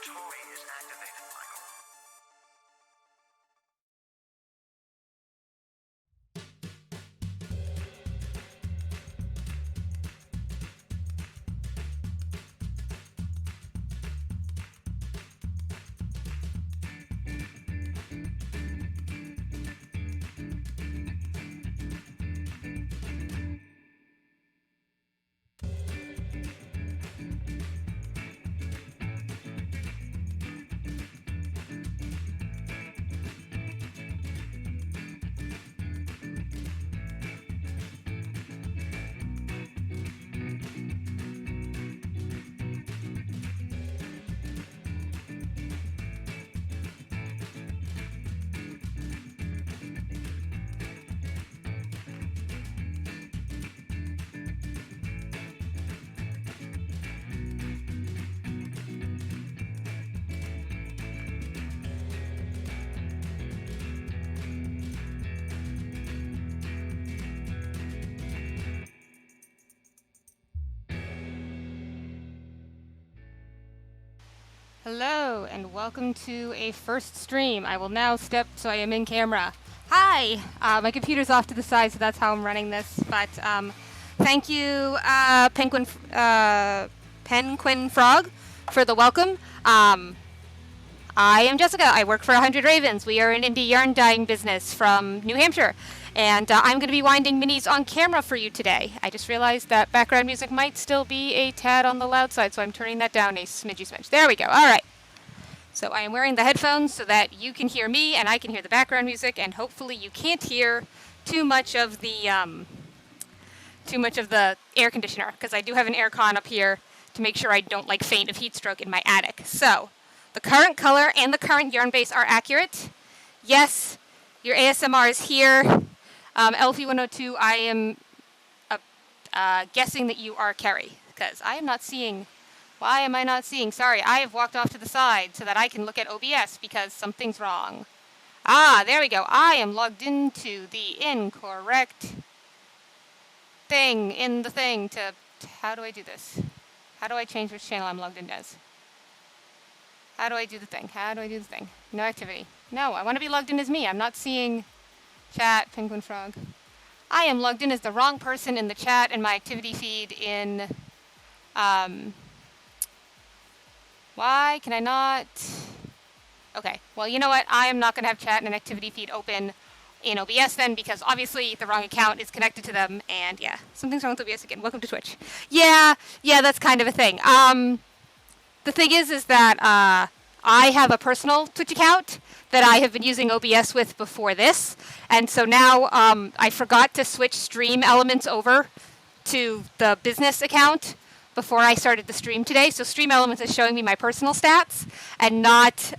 toy is activated, Michael. Hello, and welcome to a first stream. I will now step so I am in camera. Hi! My computer's off to the side, so that's how I'm running this. But thank you, Penguin Frog, for the welcome. I am Jessica. I work for 100 Ravens. We are an indie yarn dyeing business from New Hampshire. And I'm going to be winding minis on camera for you today. I just realized that background music might still be a tad on the loud side, so I'm turning that down a smidgy smidge. There we go. All right. So I am wearing the headphones so that you can hear me and I can hear the background music, and hopefully you can't hear too much of the air conditioner, because I do have an air con up here to make sure I don't faint of heat stroke in my attic. So the current color and the current yarn base are accurate. Yes, your ASMR is here. Elfie102, I am guessing that you are Kerry, because I am not seeing. Why am I not seeing? Sorry, I have walked off to the side so that I can look at OBS because something's wrong. Ah, there we go. I am logged into the incorrect thing in the thing to... How do I do this? How do I change which channel I'm logged in as? How do I do the thing? How do I do the thing? No activity. No, I want to be logged in as me. I'm not seeing... Chat, Penguin Frog. I am logged in as the wrong person in the chat and my activity feed in, why can I not? Okay, well, you know what? I am not going to have chat and an activity feed open in OBS then, because obviously the wrong account is connected to them, and yeah, something's wrong with OBS again. Welcome to Twitch. Yeah, that's kind of a thing. The thing is that, I have a personal Twitch account that I have been using OBS with before this. And so now I forgot to switch stream elements over to the business account before I started the stream today. So stream elements is showing me my personal stats and not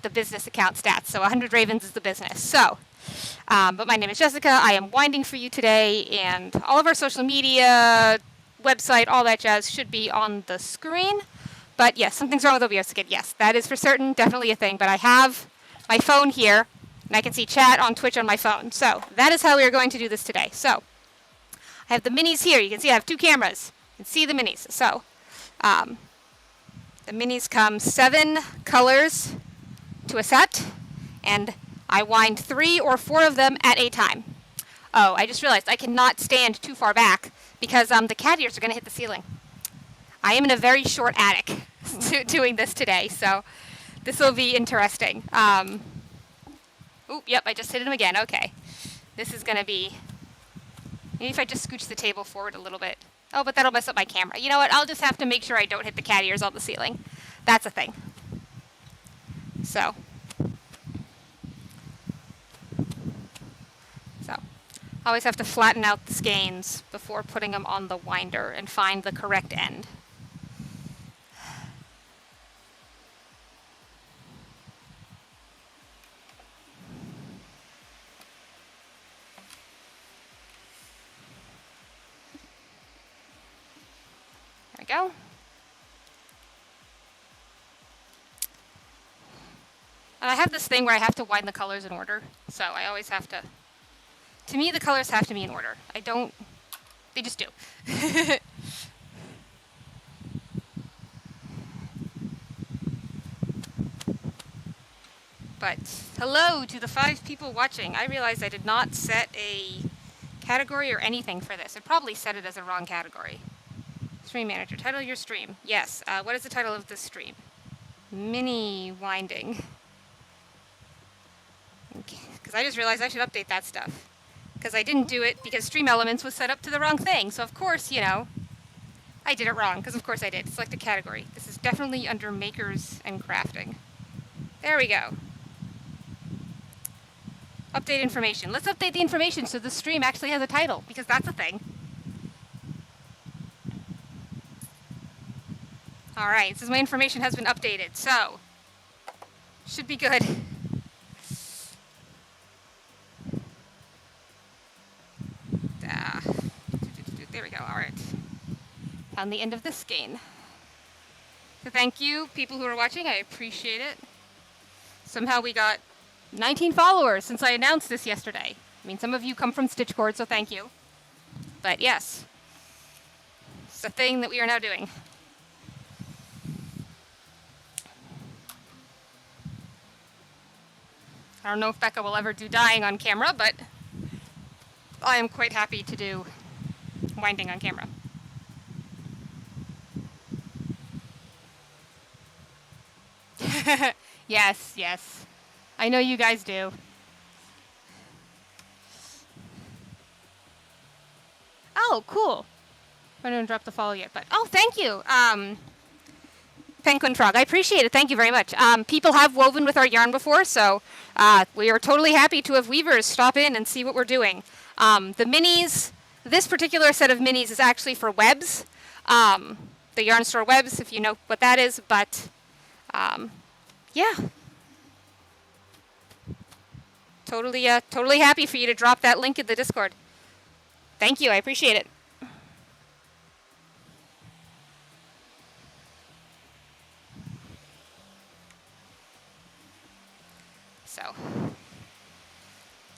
the business account stats. So 100 Ravens is the business. So, but my name is Jessica. I am winding for you today, and all of our social media, website, all that jazz should be on the screen. But yes, something's wrong with OBS again. Yes, that is for certain, definitely a thing. But I have my phone here, and I can see chat on Twitch on my phone. So that is how we are going to do this today. So I have the minis here. You can see I have two cameras. You can see the minis. So the minis come 7 colors to a set, and I wind 3 or 4 of them at a time. Oh, I just realized I cannot stand too far back because the cat ears are going to hit the ceiling. I am in a very short attic doing this today, so this will be interesting. Yep, I just hit him again. Okay. This is going to be... Maybe if I just scooch the table forward a little bit. Oh, but that'll mess up my camera. You know what? I'll just have to make sure I don't hit the cat ears on the ceiling. That's a thing. So. I always have to flatten out the skeins before putting them on the winder and find the correct end. There we go. And I have this thing where I have to wind the colors in order, so I always have to... To me, the colors have to be in order. I don't... They just do. But hello to the 5 people watching. I realized I did not set a category or anything for this. I probably set it as a wrong category. Stream manager. Title your stream. Yes. What is the title of this stream? Mini winding. Because I just realized I should update that stuff. Because I didn't do it because Stream Elements was set up to the wrong thing. So of course, you know, I did it wrong. Because of course I did. Select a category. This is definitely under makers and crafting. There we go. Update information. Let's update the information so the stream actually has a title. Because that's a thing. Alright, it says my information has been updated. So, should be good. There we go, alright. Found the end of this skein. So thank you, people who are watching, I appreciate it. Somehow we got 19 followers since I announced this yesterday. I mean, some of you come from Stitchcord, so thank you. But yes, it's a thing that we are now doing. I don't know if Becca will ever do dyeing on camera, but I am quite happy to do winding on camera. Yes, yes. I know you guys do. Oh, cool. I didn't drop the follow yet, but oh, thank you. Penguin Frog, I appreciate it. Thank you very much. People have woven with our yarn before, so we are totally happy to have weavers stop in and see what we're doing. The minis, this particular set of minis is actually for webs. The Yarn Store webs, if you know what that is, but yeah. Totally happy for you to drop that link in the Discord. Thank you, I appreciate it. So,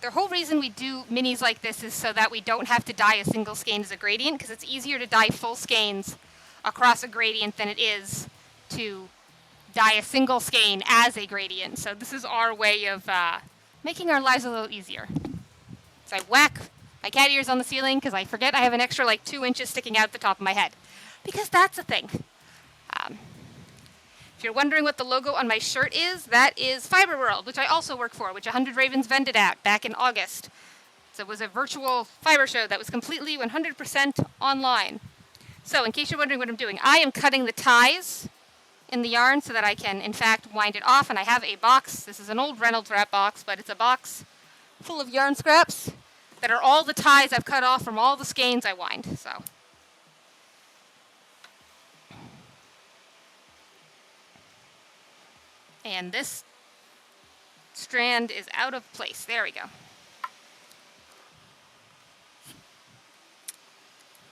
the whole reason we do minis like this is so that we don't have to dye a single skein as a gradient, because it's easier to dye full skeins across a gradient than it is to dye a single skein as a gradient. So this is our way of making our lives a little easier. So I whack my cat ears on the ceiling because I forget I have an extra like 2 inches sticking out the top of my head. Because that's a thing. If you're wondering what the logo on my shirt is, that is Fiber World, which I also work for, which 100 Ravens vended at back in August. So it was a virtual fiber show that was completely 100% online. So in case you're wondering what I'm doing, I am cutting the ties in the yarn so that I can, in fact, wind it off. And I have a box. This is an old Reynolds Wrap box, but it's a box full of yarn scraps that are all the ties I've cut off from all the skeins I wind. So. And this strand is out of place. There we go.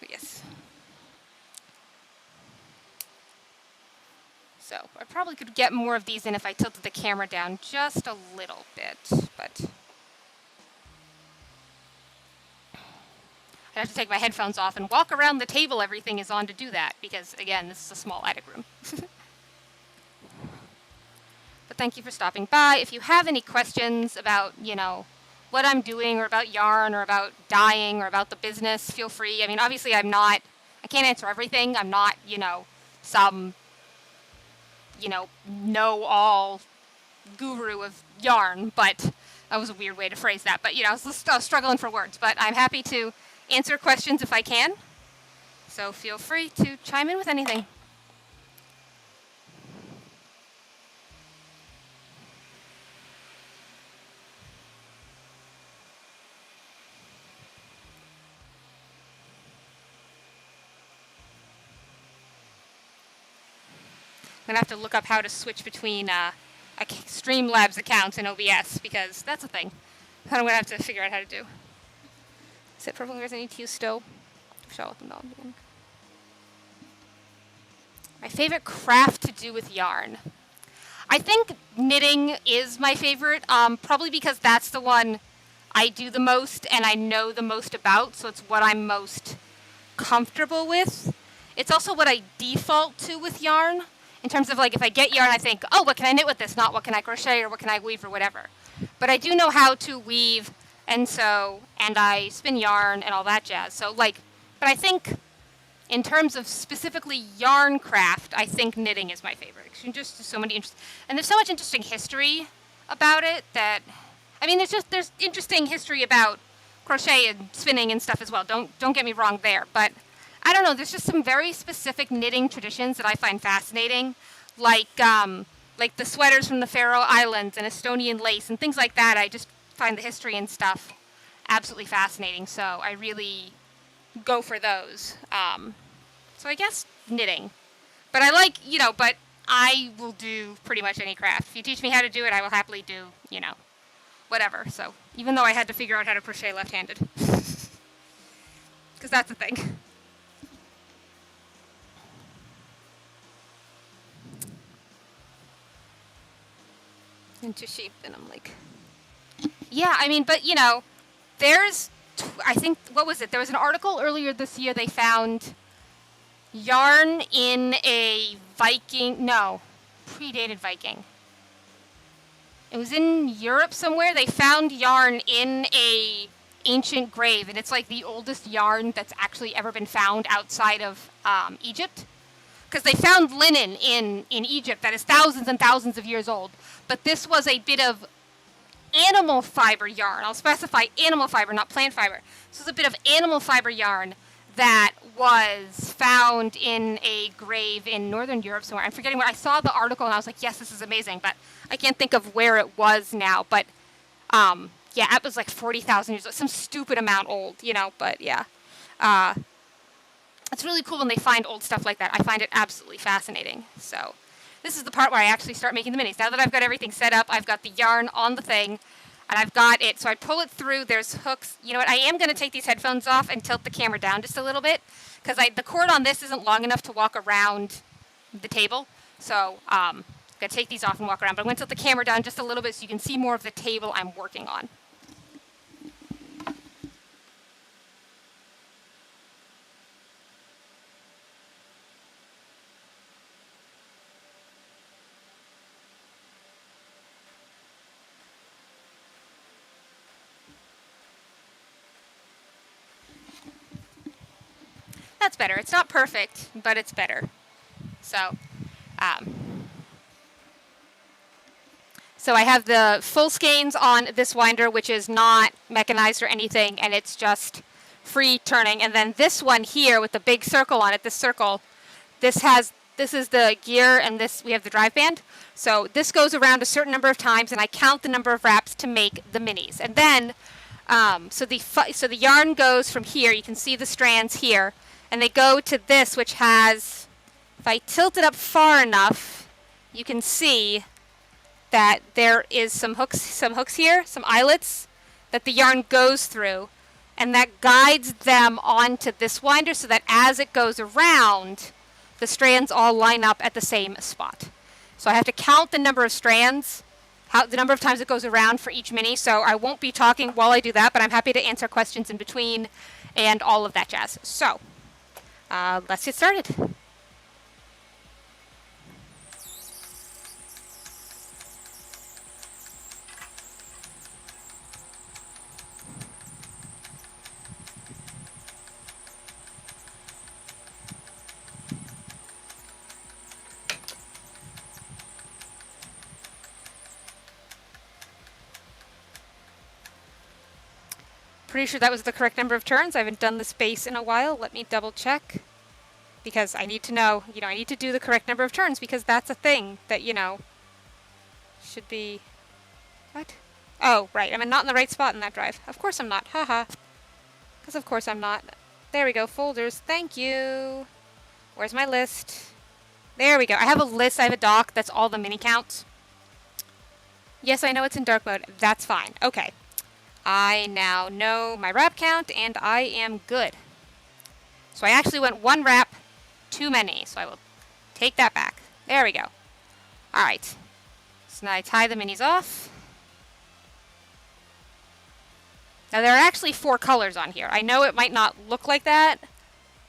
Yes. So I probably could get more of these in if I tilted the camera down just a little bit, but I have to take my headphones off and walk around the table everything is on to do that, because again, this is a small attic room. But thank you for stopping by. If you have any questions about, you know, what I'm doing or about yarn or about dyeing or about the business, feel free. I mean, obviously I can't answer everything. I'm not, you know, some, you know-all guru of yarn, but that was a weird way to phrase that. But, you know, I was struggling for words. But I'm happy to answer questions if I can. So feel free to chime in with anything. I'm going to have to look up how to switch between Streamlabs accounts and OBS, because that's a thing that I'm going to have to figure out how to do. Is it purple hairs I need to use still? My favorite craft to do with yarn. I think knitting is my favorite, probably because that's the one I do the most and I know the most about, so it's what I'm most comfortable with. It's also what I default to with yarn. in terms of like if I get yarn, I think, oh, what can I knit with this? Not what can I crochet or what can I weave or whatever. But I do know how to weave and sew, and I spin yarn and all that jazz. So like, but I think in terms of specifically yarn craft, I think knitting is my favorite. Because you can just do so many and there's so much interesting history about it that, I mean, there's interesting history about crochet and spinning and stuff as well. Don't get me wrong there, but I don't know. There's just some very specific knitting traditions that I find fascinating, like the sweaters from the Faroe Islands and Estonian lace and things like that. I just find the history and stuff absolutely fascinating. So I really go for those. So I guess knitting, but I like, but I will do pretty much any craft. If you teach me how to do it, I will happily do, whatever. So even though I had to figure out how to crochet left-handed, because that's the thing. Into sheep, and I'm like, yeah, I mean, but there's, I think, what was it? There was an article earlier this year. They found yarn in a predated Viking. It was in Europe somewhere. They found yarn in a ancient grave, and it's like the oldest yarn that's actually ever been found outside of Egypt. Because they found linen in Egypt that is thousands and thousands of years old. But this was a bit of animal fiber yarn. I'll specify animal fiber, not plant fiber. This was a bit of animal fiber yarn that was found in a grave in northern Europe somewhere. I'm forgetting where. I saw the article and I was like, yes, this is amazing. But I can't think of where it was now. But yeah, it was like 40,000 years old. Some stupid amount old, but yeah. It's really cool when they find old stuff like that. I find it absolutely fascinating. So this is the part where I actually start making the minis. Now that I've got everything set up, I've got the yarn on the thing, and I've got it. So I pull it through. There's hooks. You know what? I am going to take these headphones off and tilt the camera down just a little bit, because the cord on this isn't long enough to walk around the table. So I'm going to take these off and walk around. But I'm going to tilt the camera down just a little bit so you can see more of the table I'm working on. That's better. It's not perfect, but it's better. So I have the full skeins on this winder, which is not mechanized or anything, and it's just free turning. And then this one here with the big circle on it, this circle, this is the gear, and we have the drive band. So this goes around a certain number of times, and I count the number of wraps to make the minis. And then, so the yarn goes from here. You can see the strands here. And they go to this, which has, if I tilt it up far enough, you can see that there is some hooks here, some eyelets that the yarn goes through, and that guides them onto this winder so that as it goes around, the strands all line up at the same spot. So I have to count the number of strands, the number of times it goes around for each mini. So I won't be talking while I do that, but I'm happy to answer questions in between and all of that jazz. So let's get started. Pretty sure that was the correct number of turns. I haven't done the space in a while. Let me double check. Because I need to know, I need to do the correct number of turns because that's a thing that, should be... What? Oh, right. I'm not in the right spot in that drive. Of course I'm not. Haha. Because of course I'm not. There we go. Folders. Thank you. Where's my list? There we go. I have a list. I have a doc. That's all the mini counts. Yes, I know it's in dark mode. That's fine. Okay. I now know my wrap count, and I am good. So I actually went one wrap too many, so I will take that back. There we go. All right. So now I tie the minis off. Now there are actually 4 colors on here. I know it might not look like that,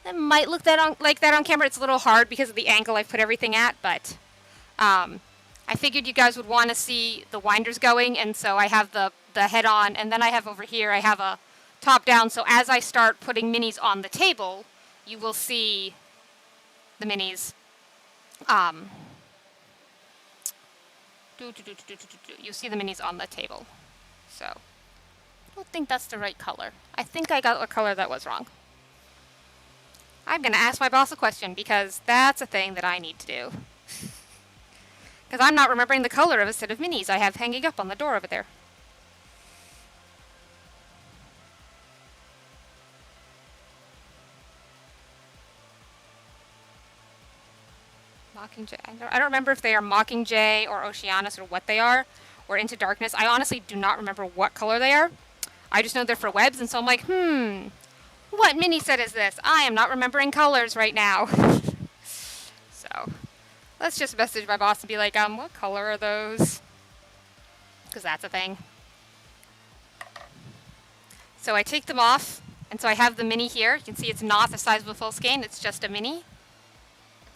It might look like that on camera. It's a little hard because of the angle I've put everything at, but I figured you guys would want to see the winders going, and so I have the head on, and then I have over here, I have a top down, so as I start putting minis on the table, you will see the minis. You'll see the minis on the table. So, I don't think that's the right color. I think I got a color that was wrong. I'm going to ask my boss a question because that's a thing that I need to do. Because I'm not remembering the color of a set of minis I have hanging up on the door over there. Mockingjay. I don't remember if they are Mockingjay or Oceanus or what they are, or Into Darkness. I honestly do not remember what color they are. I just know they're for webs, and so I'm like, what mini set is this? I am not remembering colors right now. So, let's just message my boss and be like, what color are those? Because that's a thing. So I take them off, and so I have the mini here. You can see it's not the size of a full skein, it's just a mini.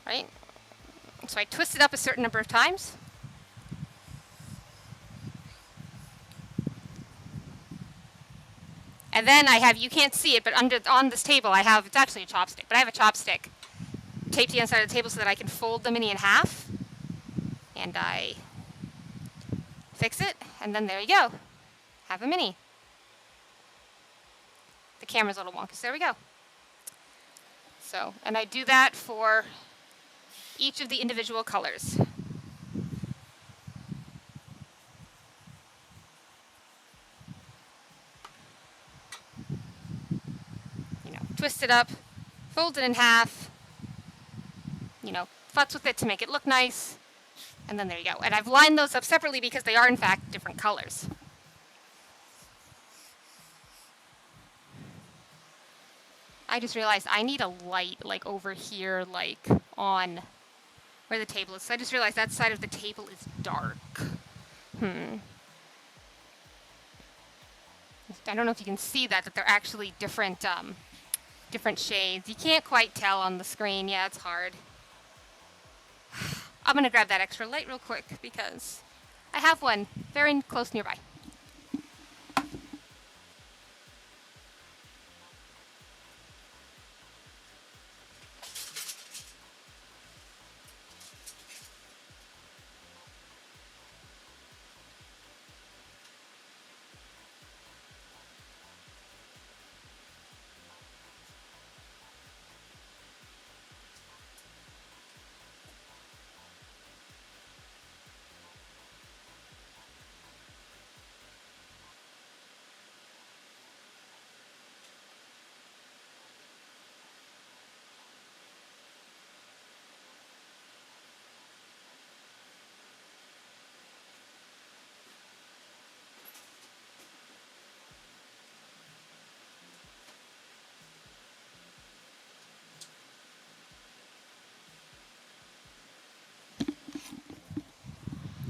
Right? So I twist it up a certain number of times. And then I have, you can't see it, but on this table I have, it's actually a chopstick, but I have a chopstick taped to the inside of the table so that I can fold the mini in half. And I fix it, and then there you go. Have a mini. The camera's a little wonky, so there we go. So, and I do that for each of the individual colors. Twist it up, fold it in half, futz with it to make it look nice, and then there you go. And I've lined those up separately because they are in fact different colors. I just realized I need a light like over here, like on where the table is. So I just realized that side of the table is dark. I don't know if you can see that they're actually different shades. You can't quite tell on the screen. Yeah, it's hard. I'm going to grab that extra light real quick because I have one very close nearby.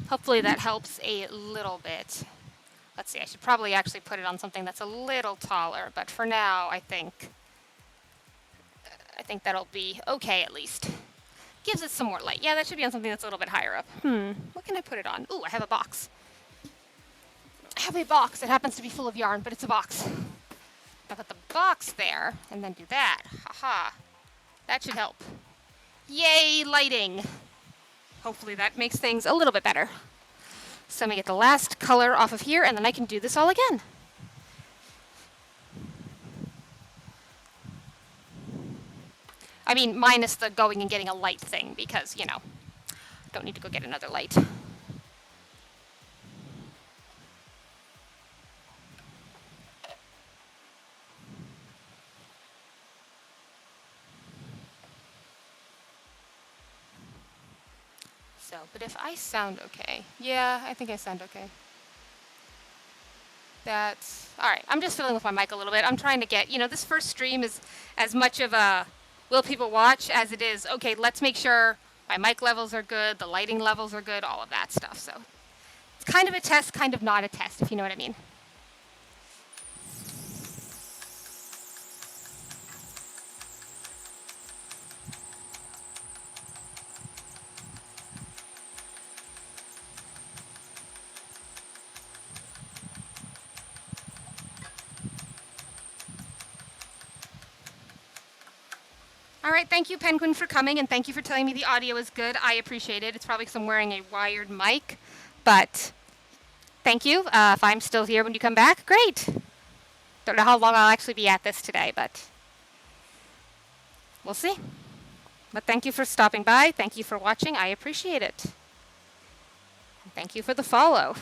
Hopefully that helps a little bit. Let's see, I should probably actually put it on something that's a little taller, but for now, I think that'll be okay at least. Gives it some more light. Yeah, that should be on something that's a little bit higher up. What can I put it on? Ooh, I have a box. I have a box. It happens to be full of yarn, but it's a box. I'll put the box there, and then do that. Haha. That should help. Yay, lighting! Hopefully that makes things a little bit better. So I'm going to get the last color off of here, and then I can do this all again. I mean, minus the going and getting a light thing, because, don't need to go get another light. But if I sound okay, yeah, I think I sound okay. That's, alright, I'm just fiddling with my mic a little bit. I'm trying to get, this first stream is as much of a will people watch as it is, okay, let's make sure my mic levels are good, the lighting levels are good, all of that stuff. So it's kind of a test, kind of not a test, if you know what I mean. All right, thank you, Penguin, for coming, and thank you for telling me the audio is good. I appreciate it. It's probably because I'm wearing a wired mic, but thank you. If I'm still here when you come back, great. Don't know how long I'll actually be at this today, but we'll see. But thank you for stopping by. Thank you for watching. I appreciate it. And thank you for the follow.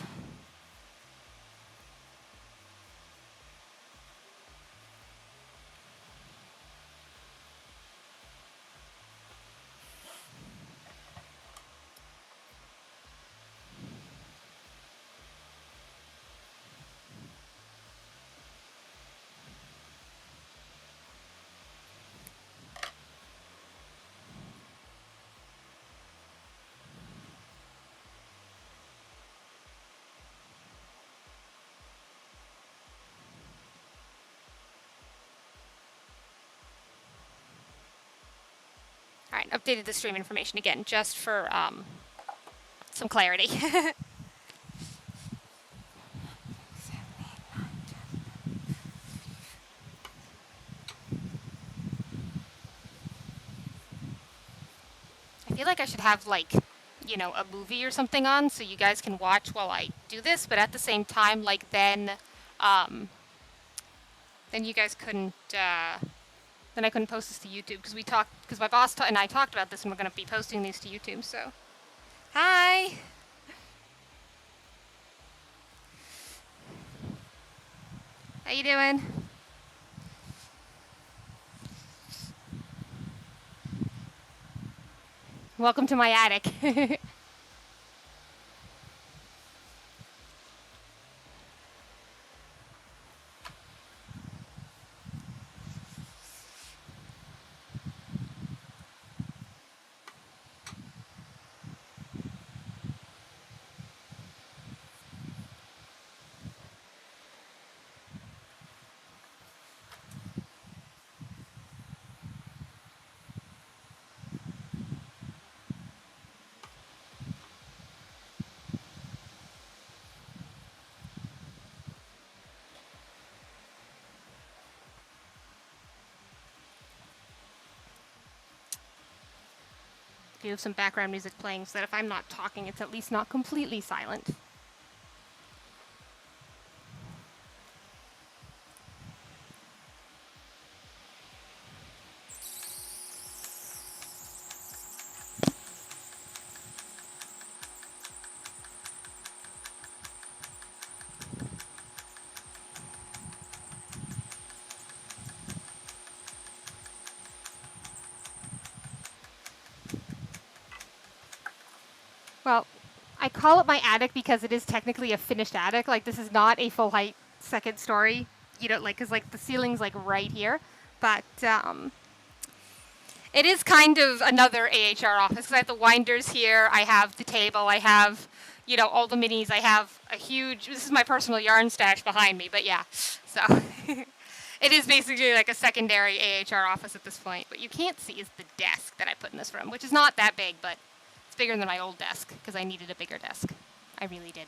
All right, updated the stream information again, just for some clarity. I feel like I should have, like, you know, a movie or something on so you guys can watch while I do this, but at the same time, like, then you guys couldn't, then I couldn't post this to YouTube because my boss and I talked about this and we're going to be posting these to YouTube, so. Hi! How you doing? Welcome to my attic. Do have some background music playing so that if I'm not talking, it's at least not completely silent. Well, I call it my attic because it is technically a finished attic. Like, this is not a full height second story. You know, like, because, like, the ceiling's, like, right here. But, it is kind of another AHR office because I have the winders here. I have the table. I have, you know, all the minis. I have a huge, this is my personal yarn stash behind me, but yeah. So, it is basically like a secondary AHR office at this point. What you can't see is the desk that I put in this room, which is not that big, but it's bigger than my old desk because I needed a bigger desk. I really did.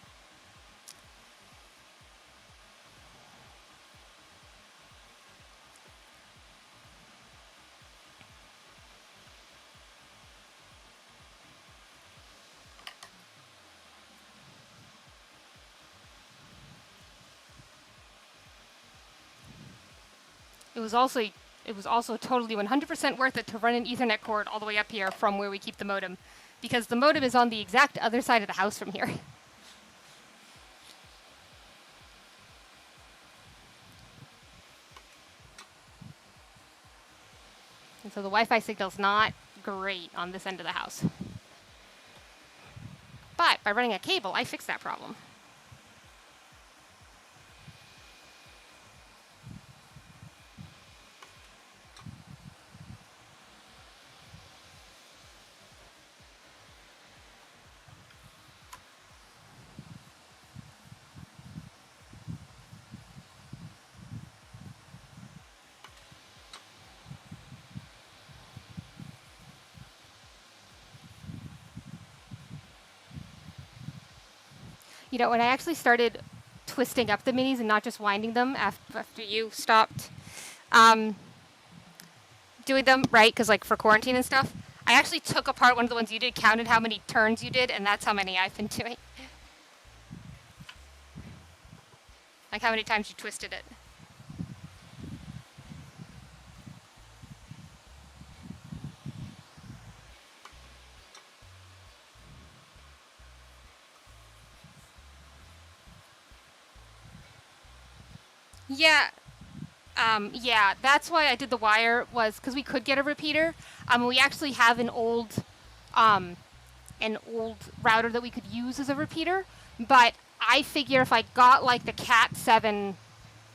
It was also totally 100% worth it to run an Ethernet cord all the way up here from where we keep the modem, because the modem is on the exact other side of the house from here. And so the Wi-Fi signal's not great on this end of the house. But by running a cable, I fixed that problem. You know, when I actually started twisting up the minis and not just winding them after you stopped doing them, right? Because like for quarantine and stuff, I actually took apart one of the ones you did, counted how many turns you did, and that's how many I've been doing. Like how many times you twisted it. Yeah, yeah, that's why I did the wire was because we could get a repeater. We actually have um, an old router that we could use as a repeater, but I figure if I got like the Cat 7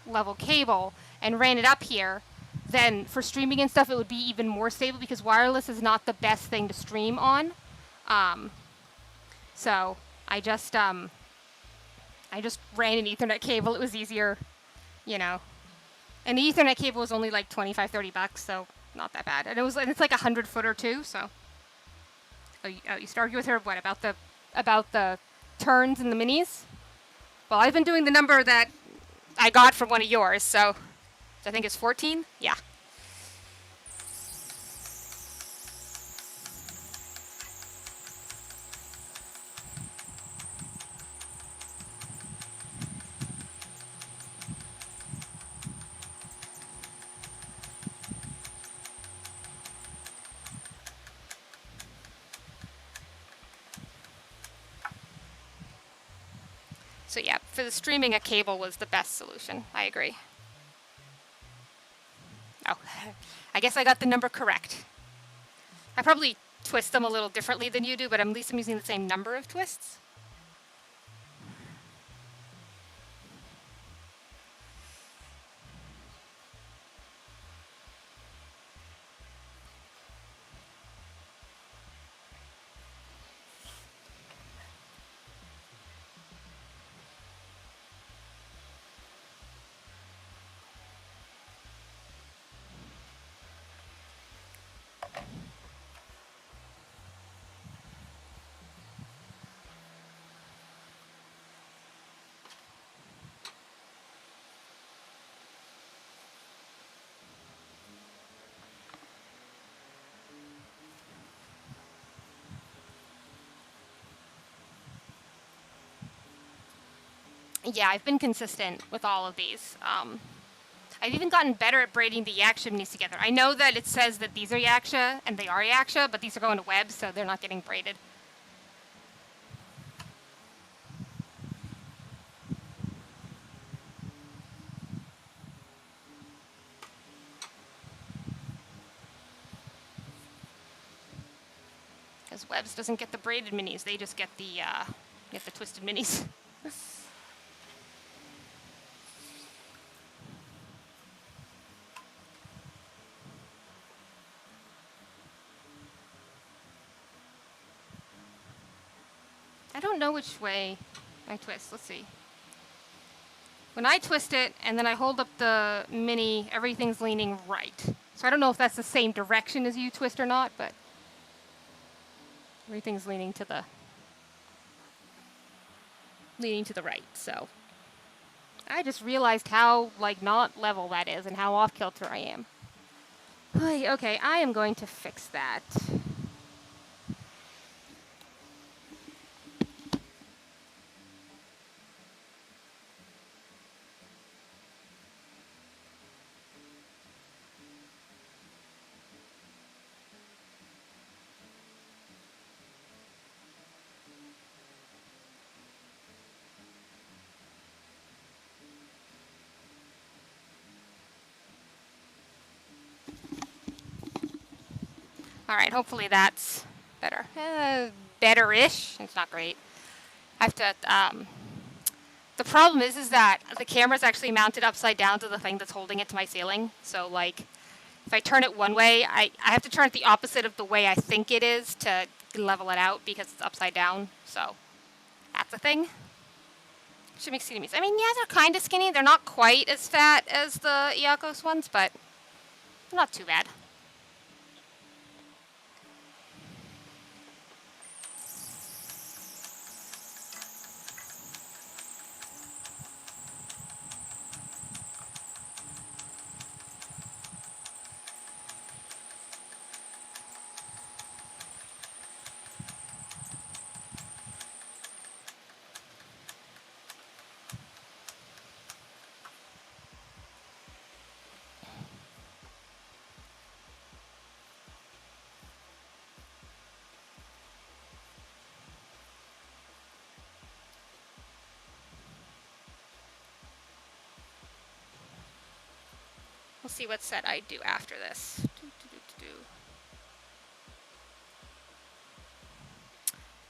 level cable and ran it up here, then for streaming and stuff, it would be even more stable because wireless is not the best thing to stream on. Um, so I just um, I just ran an Ethernet cable. It was easier, you know. And the Ethernet cable was only like 25, $30, so not that bad. And it's like 100 foot or two, so. Oh, you used to argue with her, what, about the turns and the minis? Well, I've been doing the number that I got from one of yours, so I think it's 14? Yeah. So yeah, for the streaming, a cable was the best solution. I agree. Oh, I guess I got the number correct. I probably twist them a little differently than you do, but at least I'm using the same number of twists. Yeah, I've been consistent with all of these. I've even gotten better at braiding the Yaksha minis together. I know that it says that these are Yaksha, and they are Yaksha, but these are going to web, so they're not getting braided. Because webs doesn't get the braided minis; they just get the twisted minis. I don't know which way I twist. Let's see. When I twist it and then I hold up the mini, everything's leaning right. So I don't know if that's the same direction as you twist or not, but everything's leaning to the right. So I just realized how like not level that is and how off kilter I am. Okay, I am going to fix that. All right, hopefully that's better. Better-ish. It's not great. I have to. The problem is that the camera's actually mounted upside down to the thing that's holding it to my ceiling. So like, if I turn it one way, I have to turn it the opposite of the way I think it is to level it out because it's upside down. So that's the thing. Should make skinny meats. I mean, yeah, they're kind of skinny. They're not quite as fat as the Iacos ones, but not too bad. We'll see what set I do after this.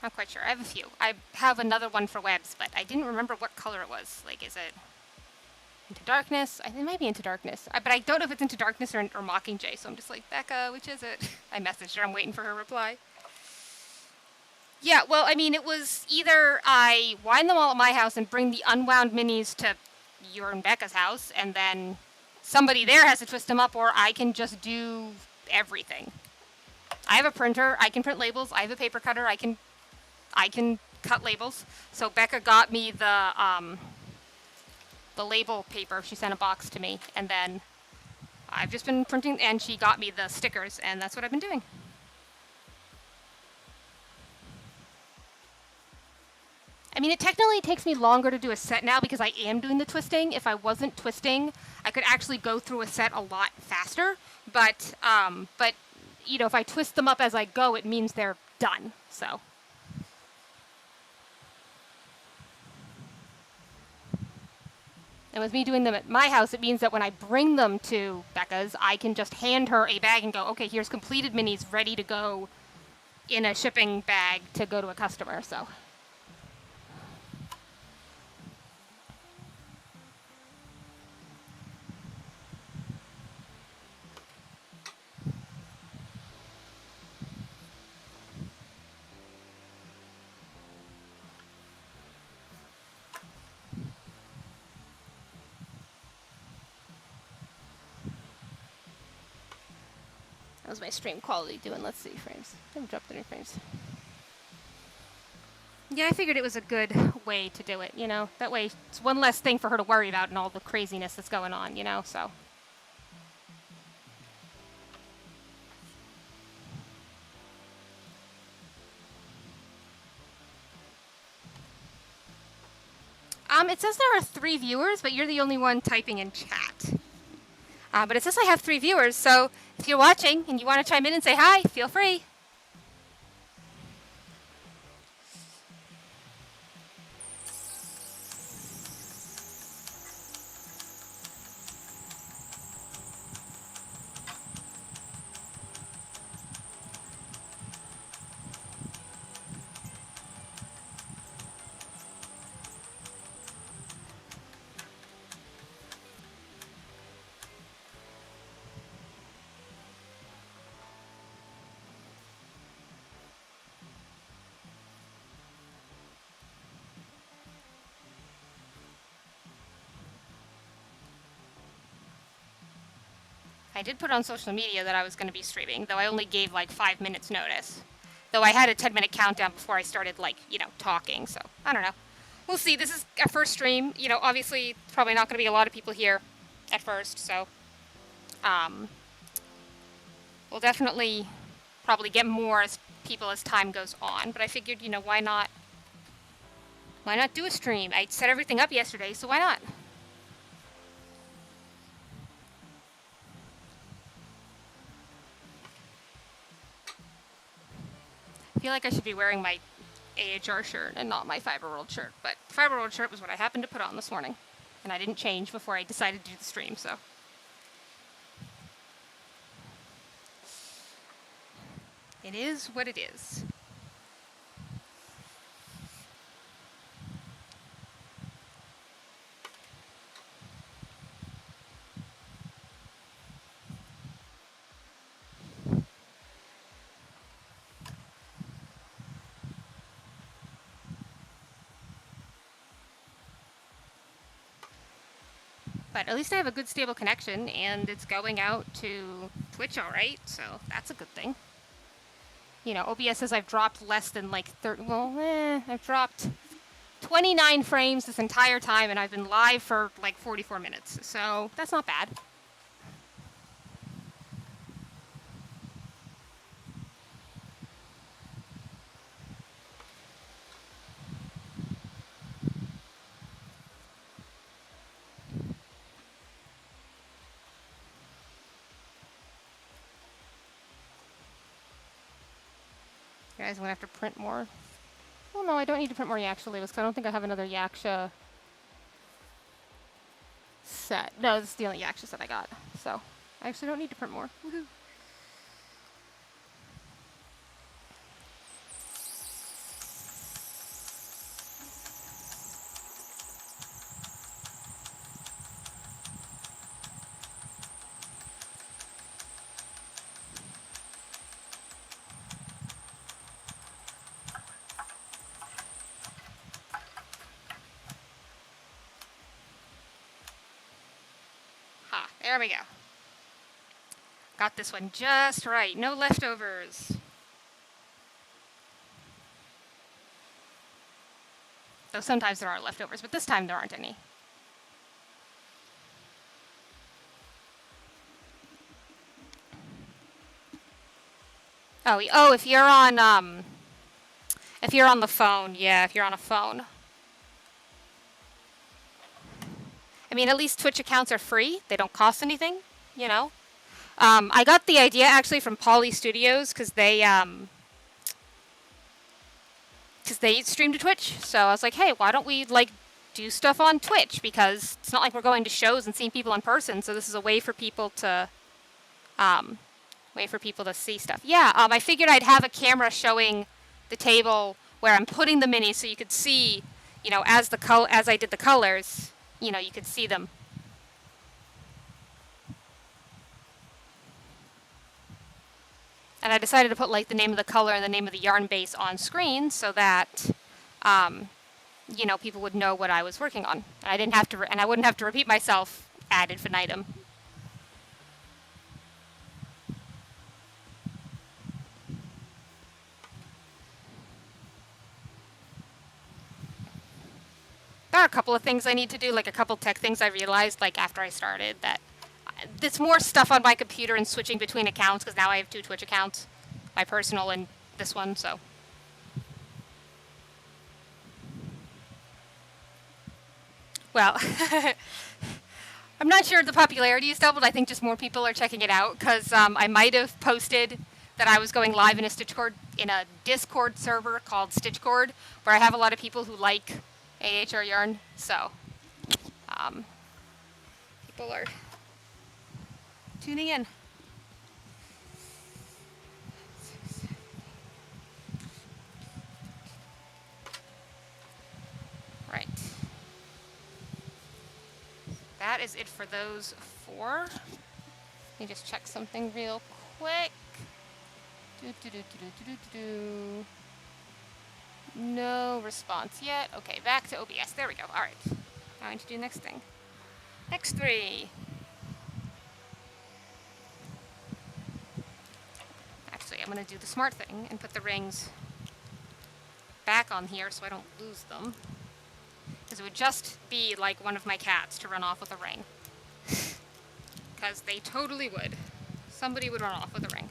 Not quite sure. I have a few. I have another one for webs, but I didn't remember what color it was. Like, is it Into Darkness? I think it might be Into Darkness. But I don't know if it's Into Darkness or Mockingjay, so I'm just like, Becca, which is it? I messaged her. I'm waiting for her reply. Yeah, well, I mean, it was either I wind them all at my house and bring the unwound minis to your and Becca's house, and then somebody there has to twist them up, or I can just do everything. I have a printer. I can print labels. I have a paper cutter. I can cut labels. So Becca got me the label paper. She sent a box to me, and then I've just been printing, and she got me the stickers, and that's what I've been doing. I mean, it technically takes me longer to do a set now because I am doing the twisting. If I wasn't twisting, I could actually go through a set a lot faster. But you know, if I twist them up as I go, it means they're done. So. And with me doing them at my house, it means that when I bring them to Becca's, I can just hand her a bag and go, okay, here's completed minis ready to go in a shipping bag to go to a customer. So. How's my stream quality doing? Let's see, frames. I haven't dropped any frames. Yeah, I figured it was a good way to do it, you know? That way, it's one less thing for her to worry about and all the craziness that's going on, you know? So. It says there are 3 viewers, but you're the only one typing in chat. But it says I have 3 viewers, so if you're watching and you want to chime in and say hi, feel free. I did put on social media that I was going to be streaming, though I only gave like 5 minutes notice. Though I had a 10-minute countdown before I started, like, you know, talking, so I don't know. We'll see. This is our first stream. You know, obviously, probably not going to be a lot of people here at first, so we'll definitely probably get more people as time goes on. But I figured, you know, why not do a stream? I set everything up yesterday, so why not? I feel like I should be wearing my AHR shirt and not my Fiber World shirt, but Fiber World shirt was what I happened to put on this morning, and I didn't change before I decided to do the stream, so. It is what it is. But at least I have a good stable connection, and it's going out to Twitch all right, so that's a good thing. You know, OBS says I've dropped less than like 30, I've dropped 29 frames this entire time, and I've been live for like 44 minutes, so that's not bad. You guys want to have to print more? Well, no, I don't need to print more Yaksha labels, because I don't think I have another Yaksha set. No, this is the only Yaksha set I got, so. so I actually don't need to print more. Woohoo. Ha, there we go. Got this one just right. No leftovers. Though sometimes there are leftovers, but this time there aren't any. Oh, if you're on the phone, yeah, if you're on a phone. I mean, at least Twitch accounts are free. They don't cost anything, you know. I got the idea actually from Poly Studios because they stream to Twitch. So I was like, hey, why don't we like do stuff on Twitch? Because it's not like we're going to shows and seeing people in person. So this is a way for people to see stuff. Yeah, I figured I'd have a camera showing the table where I'm putting the minis, so you could see, you know, as I did the colors, you know, you could see them. And I decided to put like the name of the color and the name of the yarn base on screen so that, you know, people would know what I was working on. And I didn't have to, and I wouldn't have to repeat myself ad infinitum. There are a couple of things I need to do, like a couple tech things I realized, like after I started, that there's more stuff on my computer and switching between accounts, because now I have 2 Twitch accounts, my personal and this one, so. Well, I'm not sure the popularity is doubled. I think just more people are checking it out, because I might have posted that I was going live in a Discord server called Stitchcord, where I have a lot of people who like AHR yarn, so people are tuning in. Right. That is it for those 4. Let me just check something real quick. No response yet. Okay, back to OBS. There we go. All right. Now I need to do next thing. Next 3. Actually, I'm going to do the smart thing and put the rings back on here so I don't lose them. Because it would just be like one of my cats to run off with a ring. Because they totally would. Somebody would run off with a ring.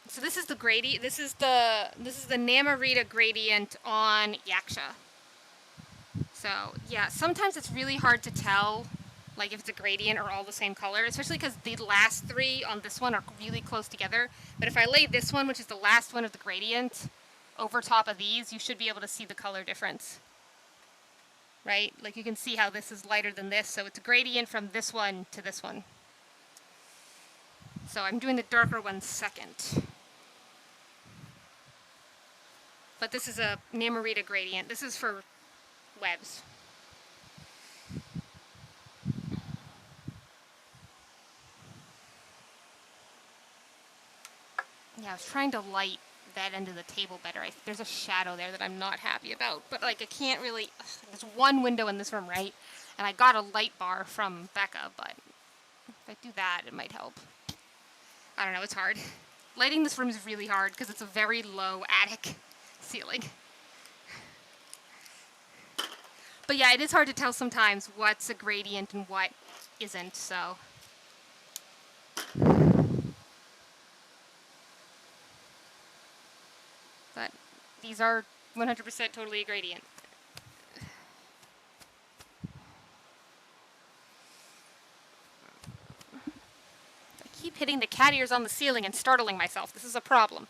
So this is the gradient. This is the Namorita gradient on Yaksha. So yeah, sometimes it's really hard to tell, like if it's a gradient or all the same color, especially because the last 3 on this one are really close together. But if I lay this one, which is the last one of the gradient, over top of these, you should be able to see the color difference. Right? Like you can see how this is lighter than this, so it's a gradient from this one to this one. So I'm doing the darker one second. But this is a Namorita gradient. This is for webs. Yeah, I was trying to light that end of the table better. There's a shadow there that I'm not happy about. But, like, I can't really... There's one window in this room, right? And I got a light bar from Becca, but if I do that, it might help. I don't know, it's hard. Lighting this room is really hard because it's a very low attic ceiling. But yeah, it is hard to tell sometimes what's a gradient and what isn't, so... But these are 100% totally a gradient. I keep hitting the cat ears on the ceiling and startling myself. This is a problem.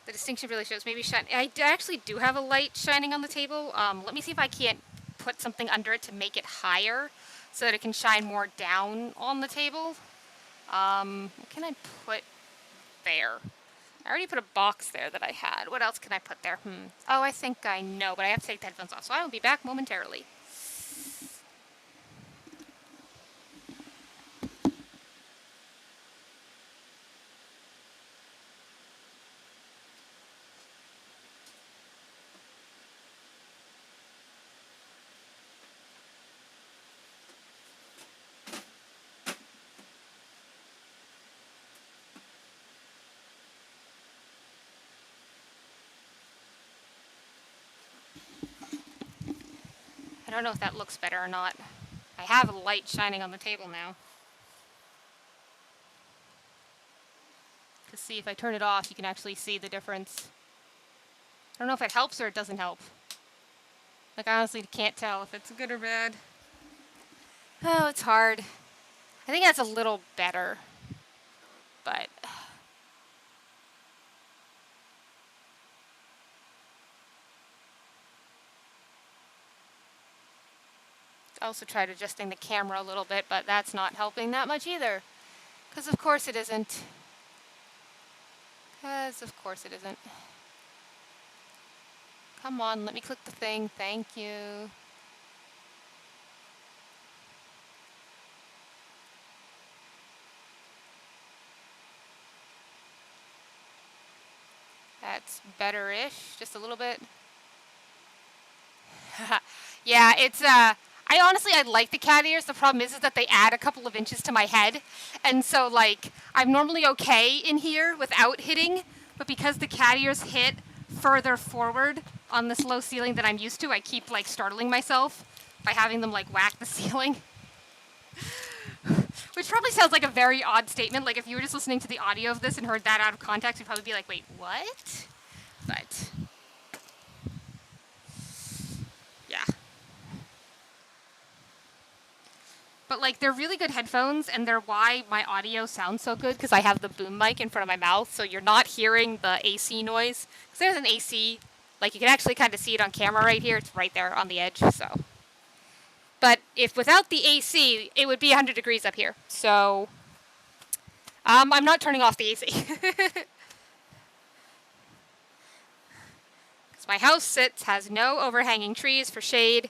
The distinction really shows. Maybe shine. I actually do have a light shining on the table. Let me see if I can't put something under it to make it higher so that it can shine more down on the table. What can I put there? I already put a box there that I had. What else can I put there? Oh, I think I know, but I have to take the headphones off, so I will be back momentarily. I don't know if that looks better or not. I have a light shining on the table now. To see if I turn it off, you can actually see the difference. I don't know if it helps or it doesn't help. Like, I honestly can't tell if it's good or bad. Oh, it's hard. I think that's a little better. But I also tried adjusting the camera a little bit, but that's not helping that much either. Because of course it isn't. Come on, let me click the thing. Thank you. That's better-ish, just a little bit. Yeah, it's, I like the cat ears. The problem is that they add a couple of inches to my head. And so, like, I'm normally okay in here without hitting, but because the cat ears hit further forward on this low ceiling that I'm used to, I keep, like, startling myself by having them, like, whack the ceiling. Which probably sounds like a very odd statement. Like, if you were just listening to the audio of this and heard that out of context, you'd probably be like, wait, what? But yeah. But, like, they're really good headphones, and they're why my audio sounds so good, because I have the boom mic in front of my mouth, so you're not hearing the AC noise. Because there's an AC. Like, you can actually kind of see it on camera right here. It's right there on the edge, so. But if without the AC, it would be 100 degrees up here. So, I'm not turning off the AC. Because my house has no overhanging trees for shade.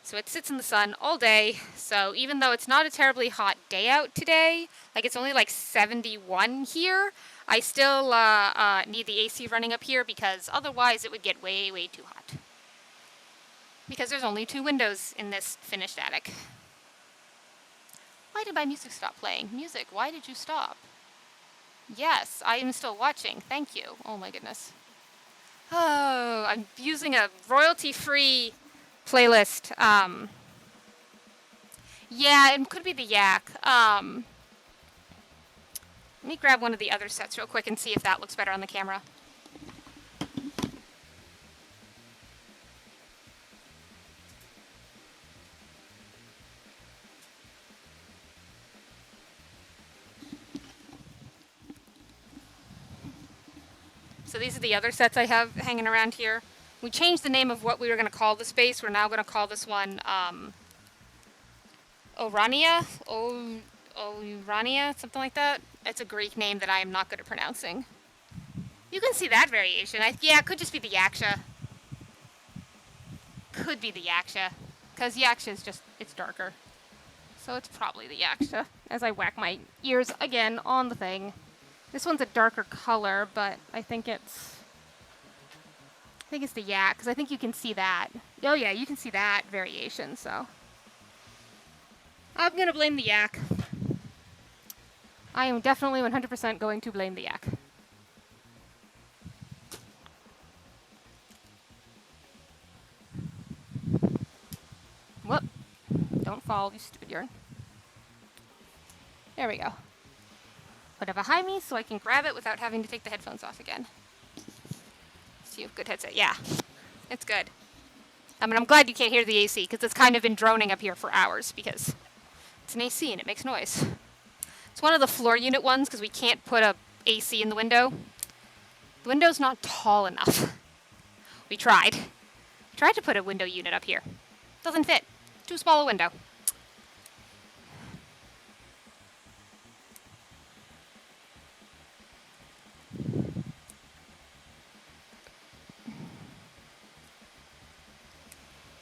So it sits in the sun all day. So even though it's not a terribly hot day out today, like it's only like 71 here, I still need the AC running up here because otherwise it would get way, way too hot. Because there's only 2 windows in this finished attic. Why did my music stop playing? Music, why did you stop? Yes, I am still watching. Thank you. Oh my goodness. Oh, I'm using a royalty-free playlist. Yeah, it could be the Yak. Let me grab one of the other sets real quick and see if that looks better on the camera. So these are the other sets I have hanging around here. We changed the name of what we were going to call the space. We're now going to call this one Orania? Orania? Something like that. It's a Greek name that I am not good at pronouncing. You can see that variation. Yeah, it could just be the Yaksha. Could be the Yaksha. Because Yaksha is just, it's darker. So it's probably the Yaksha. As I whack my ears again on the thing. This one's a darker color, but I think it's the Yak, because I think you can see that. Oh yeah, you can see that variation, so. I'm going to blame the Yak. I am definitely 100% going to blame the Yak. Whoop. Don't fall, you stupid urine. There we go. Put it behind me so I can grab it without having to take the headphones off again. See, good headset. Yeah, it's good. I mean, I'm glad you can't hear the AC because it's kind of been droning up here for hours because it's an AC and it makes noise. It's one of the floor unit ones because we can't put a AC in the window. The window's not tall enough. We tried. Tried to put a window unit up here. Doesn't fit. Too small a window.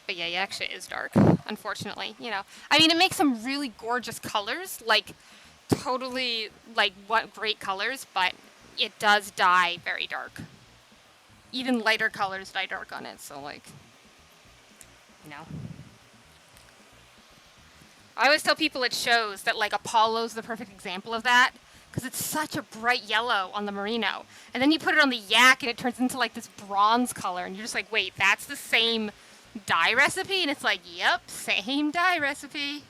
But yeah, Yaksha is dark, unfortunately. You know, I mean, it makes some really gorgeous colors, like totally, like what great colors, but it does dye very dark. Even lighter colors dye dark on it, so like, you know. I always tell people at shows that like Apollo's the perfect example of that, because it's such a bright yellow on the merino, and then you put it on the yak and it turns into like this bronze color, and you're just like, wait, that's the same dye recipe? And it's like, yep, same dye recipe.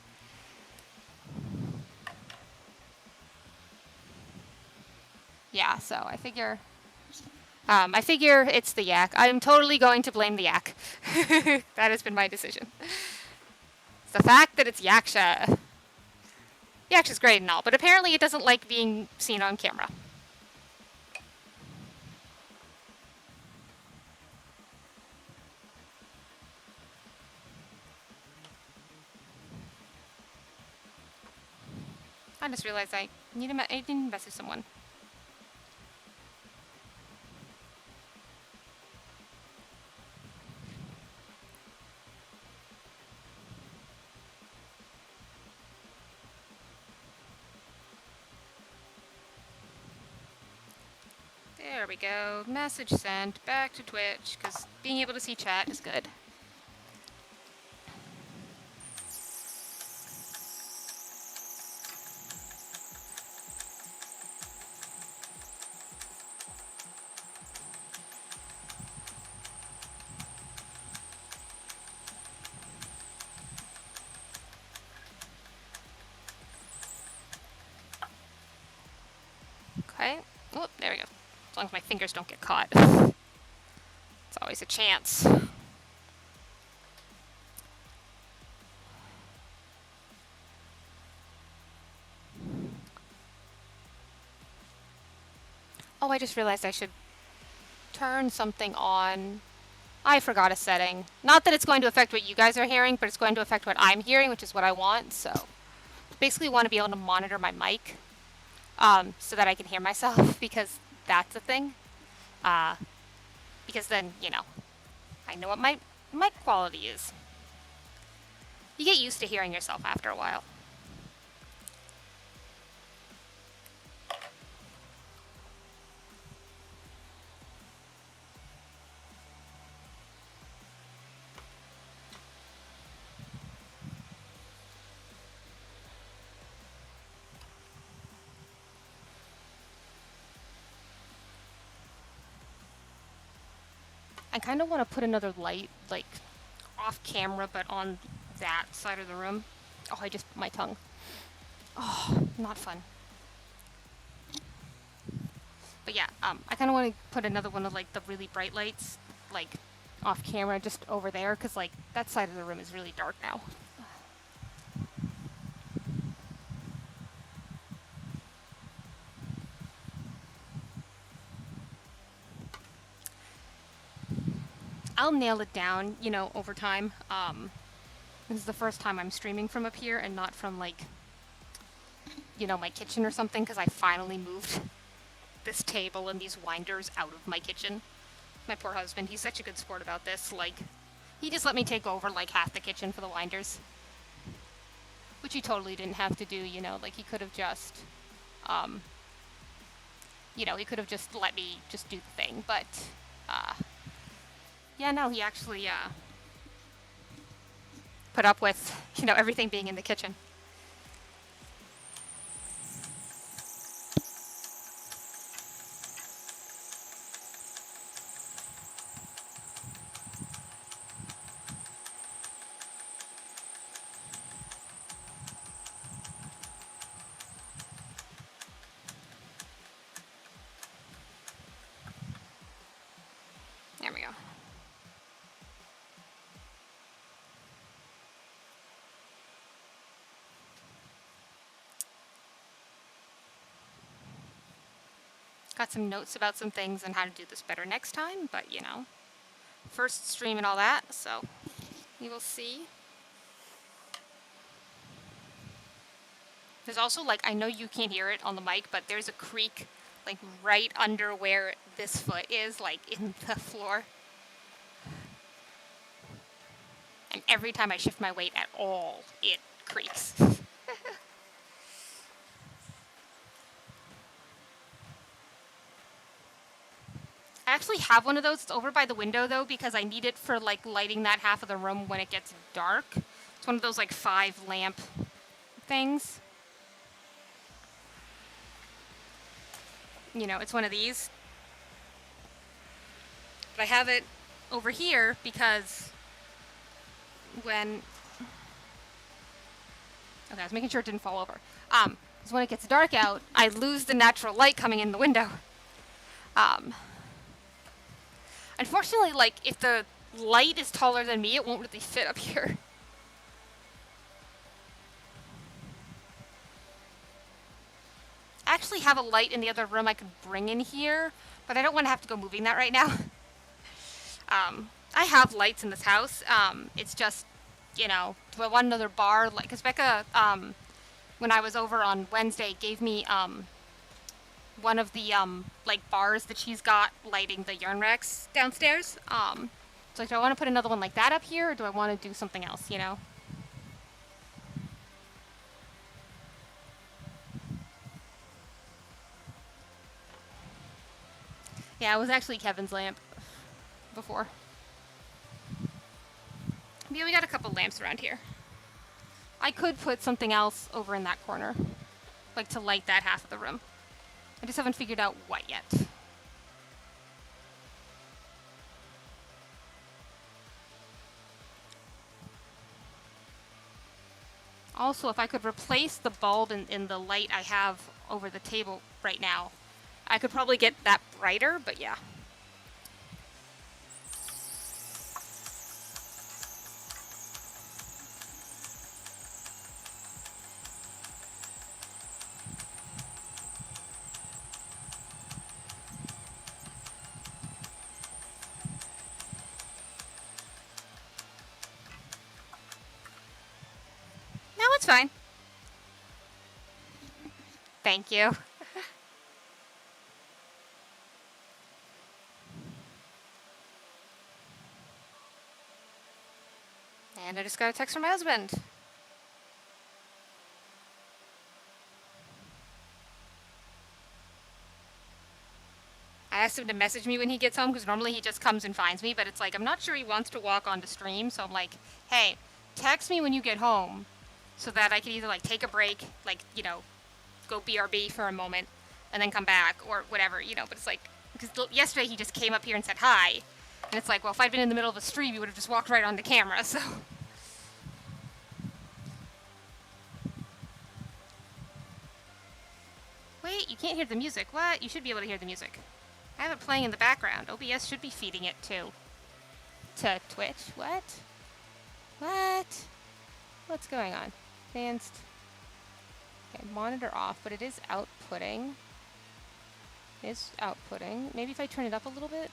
Yeah, so I figure it's the yak. I'm totally going to blame the yak. That has been my decision. It's the fact that it's Yaksha. Yaksha's great and all, but apparently it doesn't like being seen on camera. I just realized I need to message someone. There we go. Message sent. Back to Twitch, because being able to see chat is good. Okay. Oh, there we go. As long as my fingers don't get caught. It's always a chance. Oh, I just realized I should turn something on. I forgot a setting. Not that it's going to affect what you guys are hearing, but it's going to affect what I'm hearing, which is what I want. So basically want to be able to monitor my mic so that I can hear myself, because that's a thing. Because then, you know, I know what my mic quality is. You get used to hearing yourself after a while. I kind of want to put another light, like, off camera, but on that side of the room. Oh, I just bit my tongue. Oh, not fun. But yeah, I kind of want to put another one of, like, the really bright lights, like, off camera, just over there, because, like, that side of the room is really dark now. I'll nail it down, you know, over time. This is the first time I'm streaming from up here and not from, like, you know, my kitchen or something, because I finally moved this table and these winders out of my kitchen. My poor husband, he's such a good sport about this. Like, he just let me take over, like, half the kitchen for the winders. Which he totally didn't have to do, you know, like, he could have just, you know, he could have just let me just do the thing, but, yeah, no, he actually, put up with, you know, everything being in the kitchen. There we go. Got some notes about some things and how to do this better next time, but you know, first stream and all that, so you will see. There's also, like, I know you can't hear it on the mic, but there's a creak, like, right under where this foot is, like, in the floor. And every time I shift my weight at all, it creaks. I actually have one of those. It's over by the window, though, because I need it for, like, lighting that half of the room when it gets dark. It's one of those, like, 5 lamp things. You know, it's one of these. But I have it over here because when... Okay, I was making sure it didn't fall over. Because when it gets dark out, I lose the natural light coming in the window. Unfortunately, like, if the light is taller than me, it won't really fit up here. I actually have a light in the other room I could bring in here, but I don't want to have to go moving that right now. I have lights in this house. It's just, you know, do I want another bar? Like, because Becca, when I was over on Wednesday, gave me one of the like bars that she's got lighting the yarn racks downstairs. So do I want to put another one like that up here, or do I want to do something else, you know? Yeah, it was actually Kevin's lamp before. Yeah, we got a couple lamps around here. I could put something else over in that corner, like to light that half of the room. I just haven't figured out what yet. Also, if I could replace the bulb in the light I have over the table right now, I could probably get that brighter, but yeah. No, it's fine. Thank you. And I just got a text from my husband. I asked him to message me when he gets home, because normally he just comes and finds me, but it's like, I'm not sure he wants to walk onto stream, so I'm like, hey, text me when you get home, so that I can either, like, take a break, like, you know, go BRB for a moment, and then come back, or whatever, you know, but it's like, because yesterday he just came up here and said hi, and it's like, well, if I'd been in the middle of a stream, he would have just walked right on the camera, so... Wait, you can't hear the music. What? You should be able to hear the music. I have it playing in the background. OBS should be feeding it to Twitch. What? What? What's going on? Advanced. Okay, monitor off, but it is outputting. It is outputting. Maybe if I turn it up a little bit.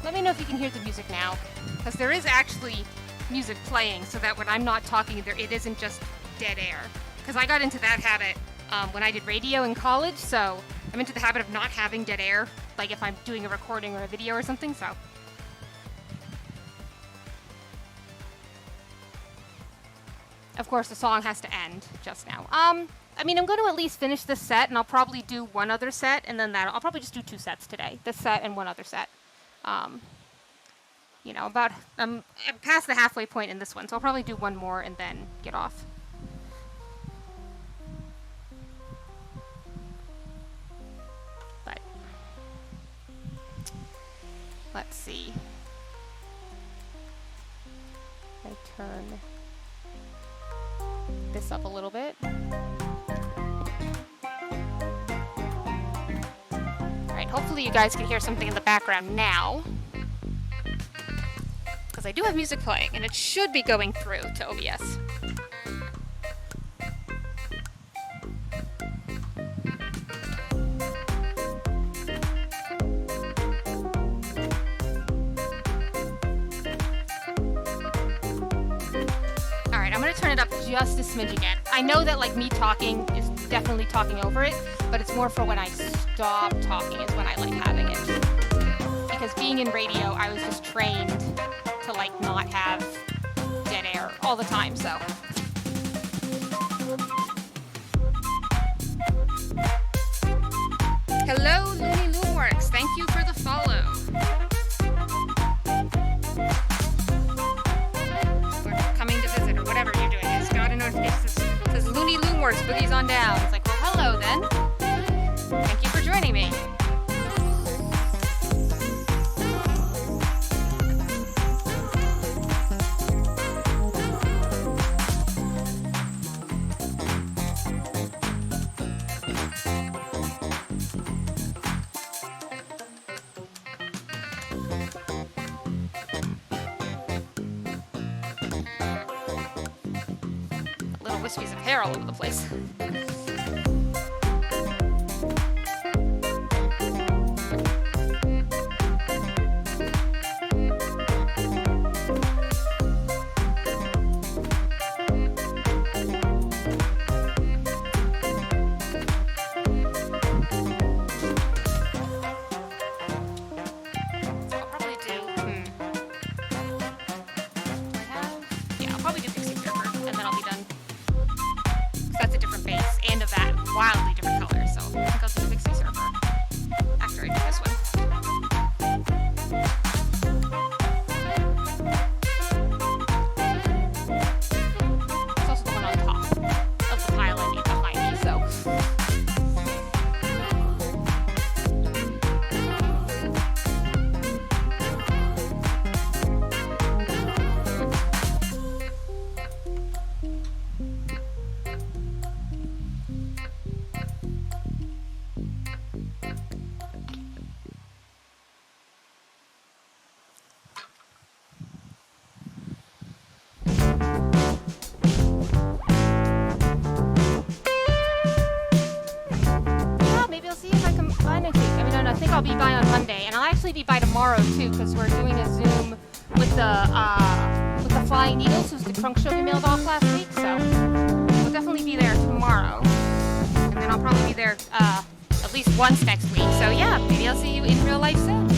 Let me know if you can hear the music now, because there is actually music playing, so that when I'm not talking, it isn't just dead air. Because I got into that habit when I did radio in college, so I'm into the habit of not having dead air, like if I'm doing a recording or a video or something, so. Of course, the song has to end just now. I mean, I'm going to at least finish this set, and I'll probably do one other set, and then I'll probably just do 2 sets today. This set and one other set. You know, I'm past the halfway point in this one, so I'll probably do one more and then get off. But let's see. I turn this up a little bit. Alright, hopefully you guys can hear something in the background now. Because I do have music playing, and it should be going through to OBS. gonna turn it up just a smidge again. I know that like me talking is definitely talking over it, but it's more for when I stop talking is when I like having it. Because being in radio, I was just trained to like not have dead air all the time, so. Hello, Looney Loomworks. Thank you for the follow. Or coming to visit, or whatever you're doing. I just got a notification that says Looney Loomworks, Boogie's on down. It's like, well, hello then. Thank you for joining me. Little wispies of hair all over the place. I'll probably do Pixie Surfer, and then I'll be done. That's a different base and of that wildly different color, so I think I'll do Pixie Surfer after I do this one. It's also the one on top of the pile I made behind me, so. Maybe I'll see if I can buy next week. I mean, I think I'll be by on Monday, and I'll actually be by tomorrow too, because we're doing a Zoom with the Flying Needles, who's the trunk show we mailed off last week. So we'll definitely be there tomorrow, and then I'll probably be there at least once next week. So yeah, maybe I'll see you in real life soon.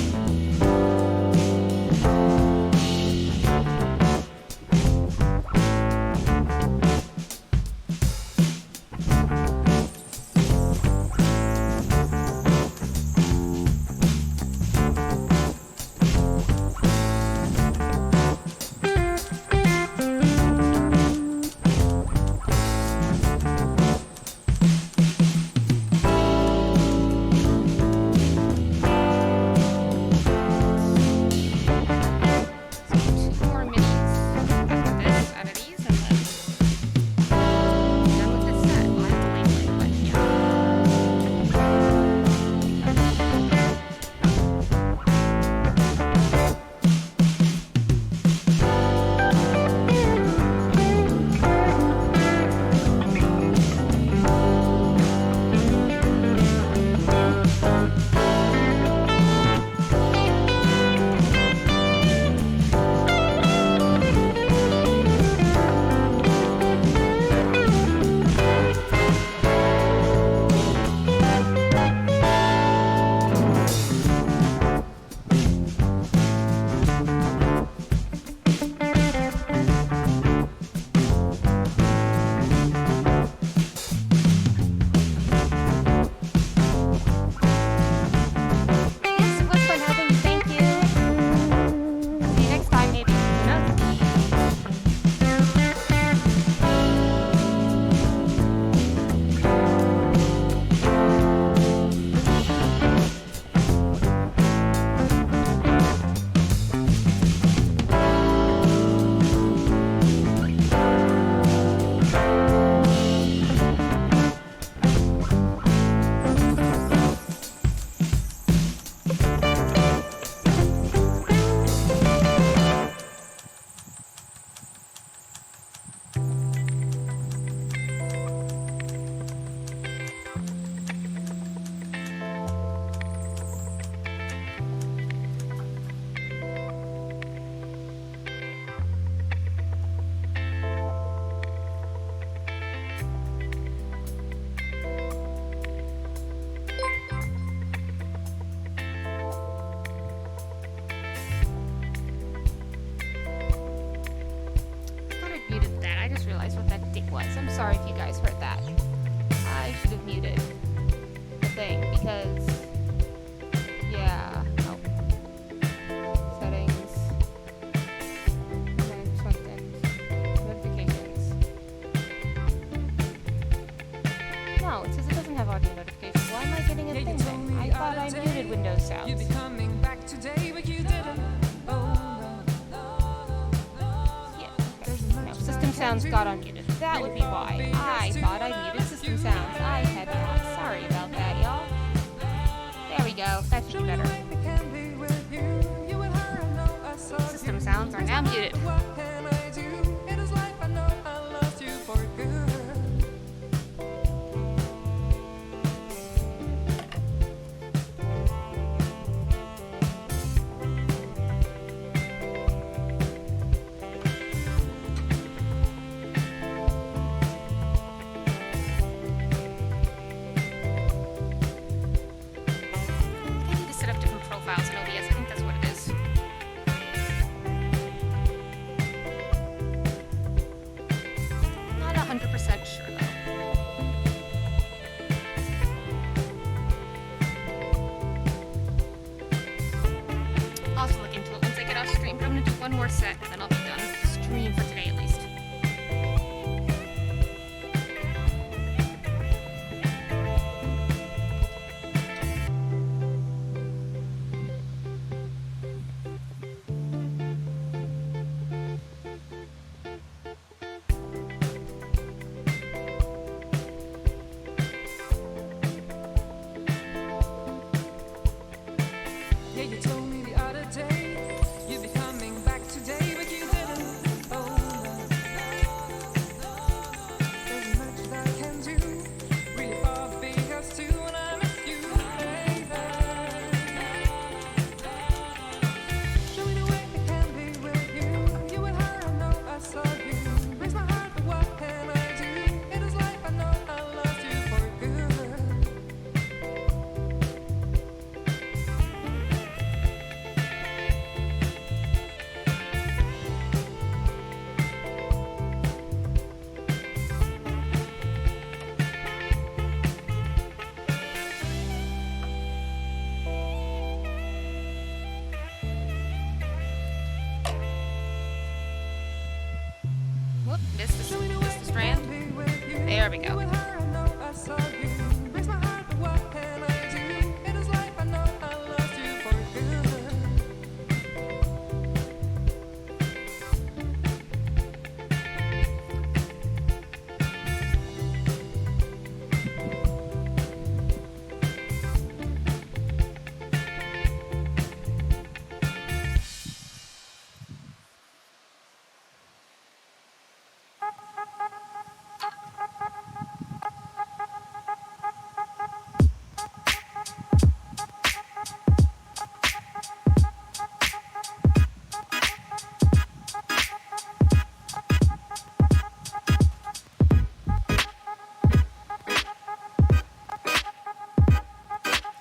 No, it says it doesn't have audio notifications. Why am I getting a thing thing? I thought I muted Windows sounds. You'd be coming back today, but you didn't. Oh, Yeah. Okay. No, system sounds got unmuted. That would be why. I thought I muted system sounds. I had not. Sorry about that, y'all. There we go. That should be better. System sounds are now muted. what can I do? It is life, I know I lost you for good. I need to set up different profiles in OBS. I think that's what it is. Not 100% sure though. I'll also look into it once I get off stream, but I'm gonna do one more set and then I'll be done with the stream for today at least. Yeah, you told me the other day you'd be coming back today, but you didn't. Oh, there's much that I can do. Really far being us two, and I miss you, baby. Show me the way I can be with you. You and her, I know I saw you. Breaks my heart, but what can I do? It is life, I know I lost you for good. Whoop, missed the strand. There we go.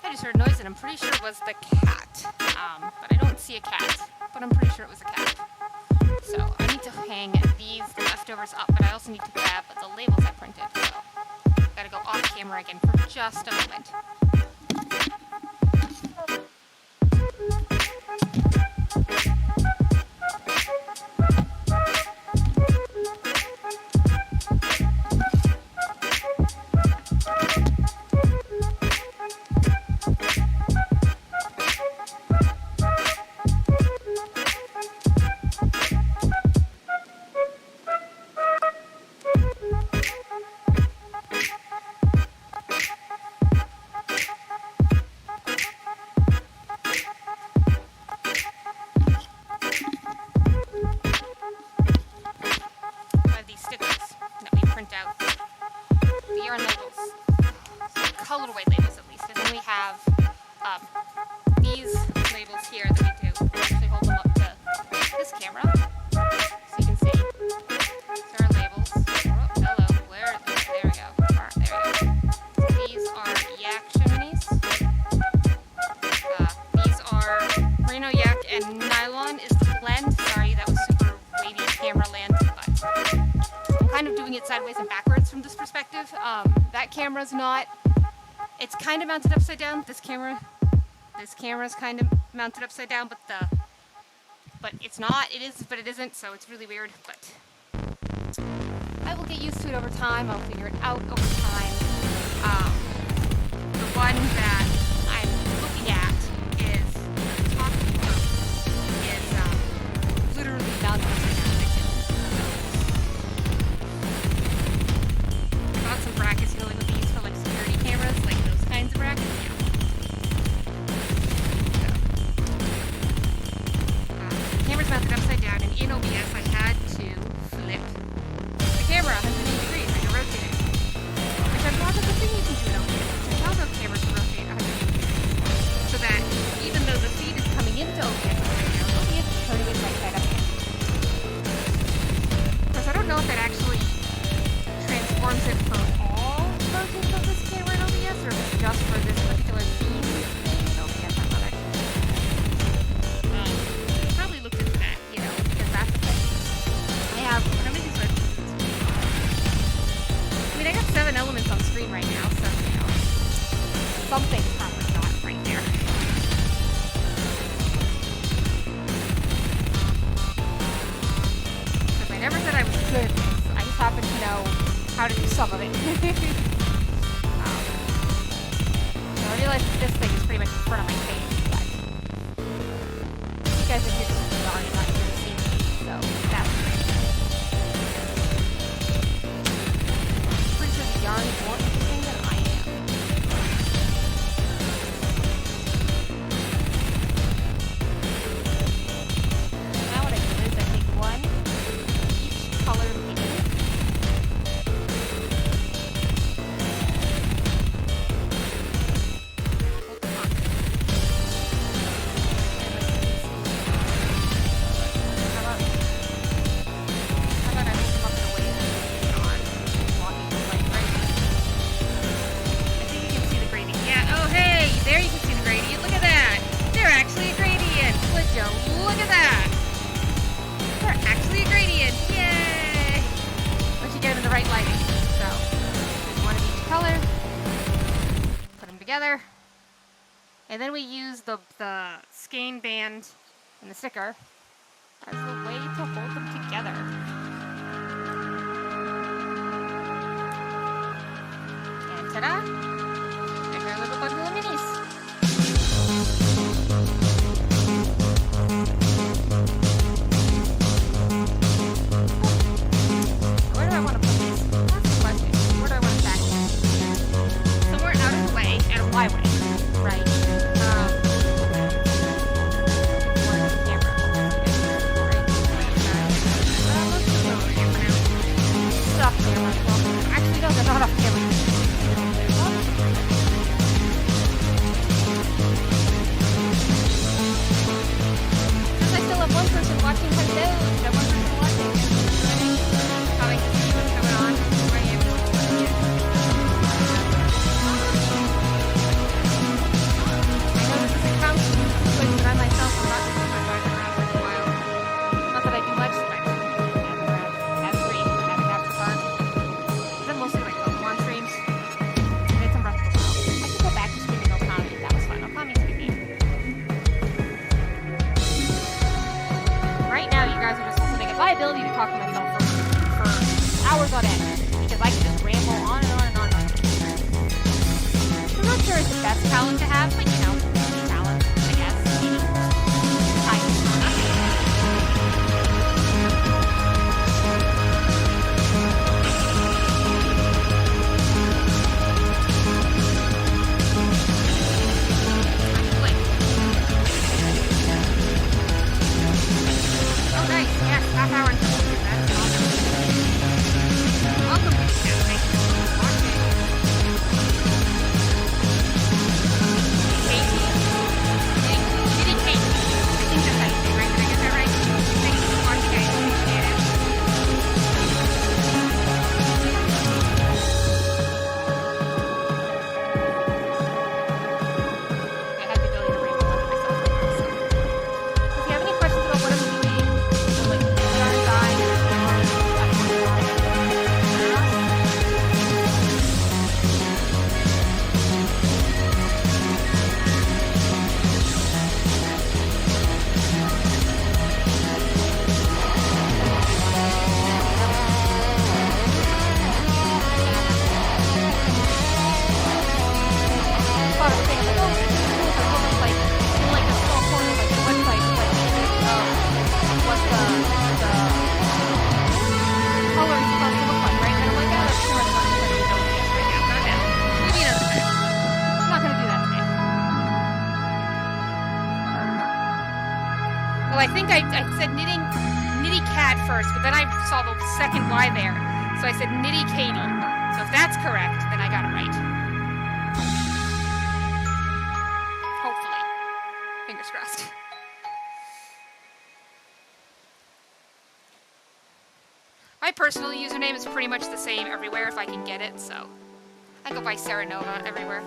I just heard noise and I'm pretty sure it was the cat. But I don't see a cat. But I'm pretty sure it was a cat. So I need to hang these leftovers up, but I also need to grab the labels I printed. So gotta go off camera again for just a moment. I have these stickers that we print out. The yarn labels. So colorway labels at least. And then we have these labels here that we do. We actually hold them up to this camera. So you can see. These are our labels. Oh, hello. Where are they? There we go. Alright, there we go. So these are yak chimneys. These are merino yak and nylon is the blend. Sorry, that was super wavy camera land, but I'm kind of doing it sideways and backwards from this perspective. That camera's not. It's kind of mounted upside down. This camera's kind of mounted upside down, but it's not. It is, but it isn't. So it's really weird. But I will get used to it over time. I'll figure it out over time. The one that I'm looking at is talking about is literally mounted upside down next to it. I bought some brackets, you know, like what they use for like security cameras, like those kinds of brackets. Yeah. The camera's mounted upside down, and in OBS I had to flip the camera 180 degrees, like a rotator. Which I'm not a good thing you can do in OBS. It allows the camera to rotate 180 degrees. So that even though the feed is coming into OBS upside down, OBS is turning it right side up again. Of course, I don't know if that actually transforms it for all versions of this camera in OBS, or if it's just for this particular theme thing in OBS. I'm not actually sure. Probably looked into that, you know, because that's the thing. I have, how many searches? I mean, I got 7 elements on screen right now, so, you know, something's probably not right there. Because I never said I was good at this. I just happen to know how to do some of it. So I realize that this thing is pretty much in front of my face, but you guys are here to see the yarn, not here to see me, so that's great. Pretty sure the yarn is more interesting than I am. Now what I do is I take one each color medium. And then we use the skein band and the sticker as the way to hold them together. And ta-da! There's our little bundle of minis. Where do I want to put these? That's the question. Where do I want to stack them? Somewhere out of the way, out of my way. Right. Actually, no, they're not off camera. I think I said Nitty Cat first, but then I saw the second Y there. So I said Nitty Katie. So if that's correct, then I got it right. Hopefully. Fingers crossed. My personal username is pretty much the same everywhere if I can get it, so I go by Sarah Nova everywhere.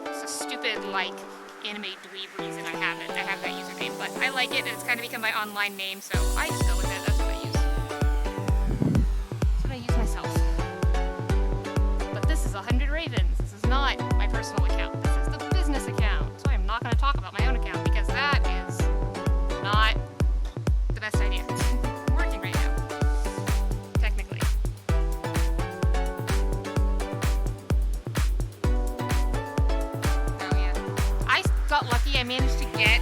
It's a stupid, like, anime dweeb reason I have it. I have that username, but I like it and it's kind of become my online name, so I just go with it. That's what I use. That's what I use myself. But this is 100 Ravens. This is not my personal account. This is the business account. So I'm not going to talk about my own account because that is not the best idea. I'm working right now. Technically. Oh yeah. I got lucky. I managed to get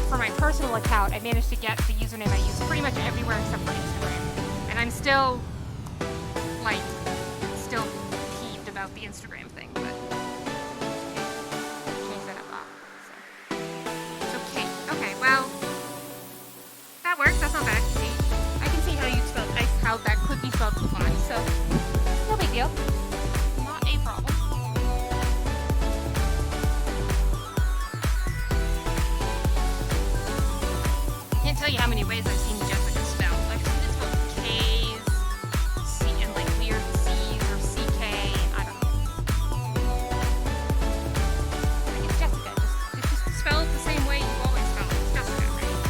for my personal account, I managed to get the username I use pretty much everywhere except for Instagram. And I'm still peeved about the Instagram thing, but change that up. So. It's okay. Okay, well, that works. That's not bad. I can see how that could be spelled Kufan, so no big deal. Not a problem. Can't tell you how many ways I've seen Jessica spelled. I've seen it spelled K's, C, and like weird C's or CK. I don't know. Like it's Jessica. It's just spelled the same way you've always spelled it. It's Jessica, right?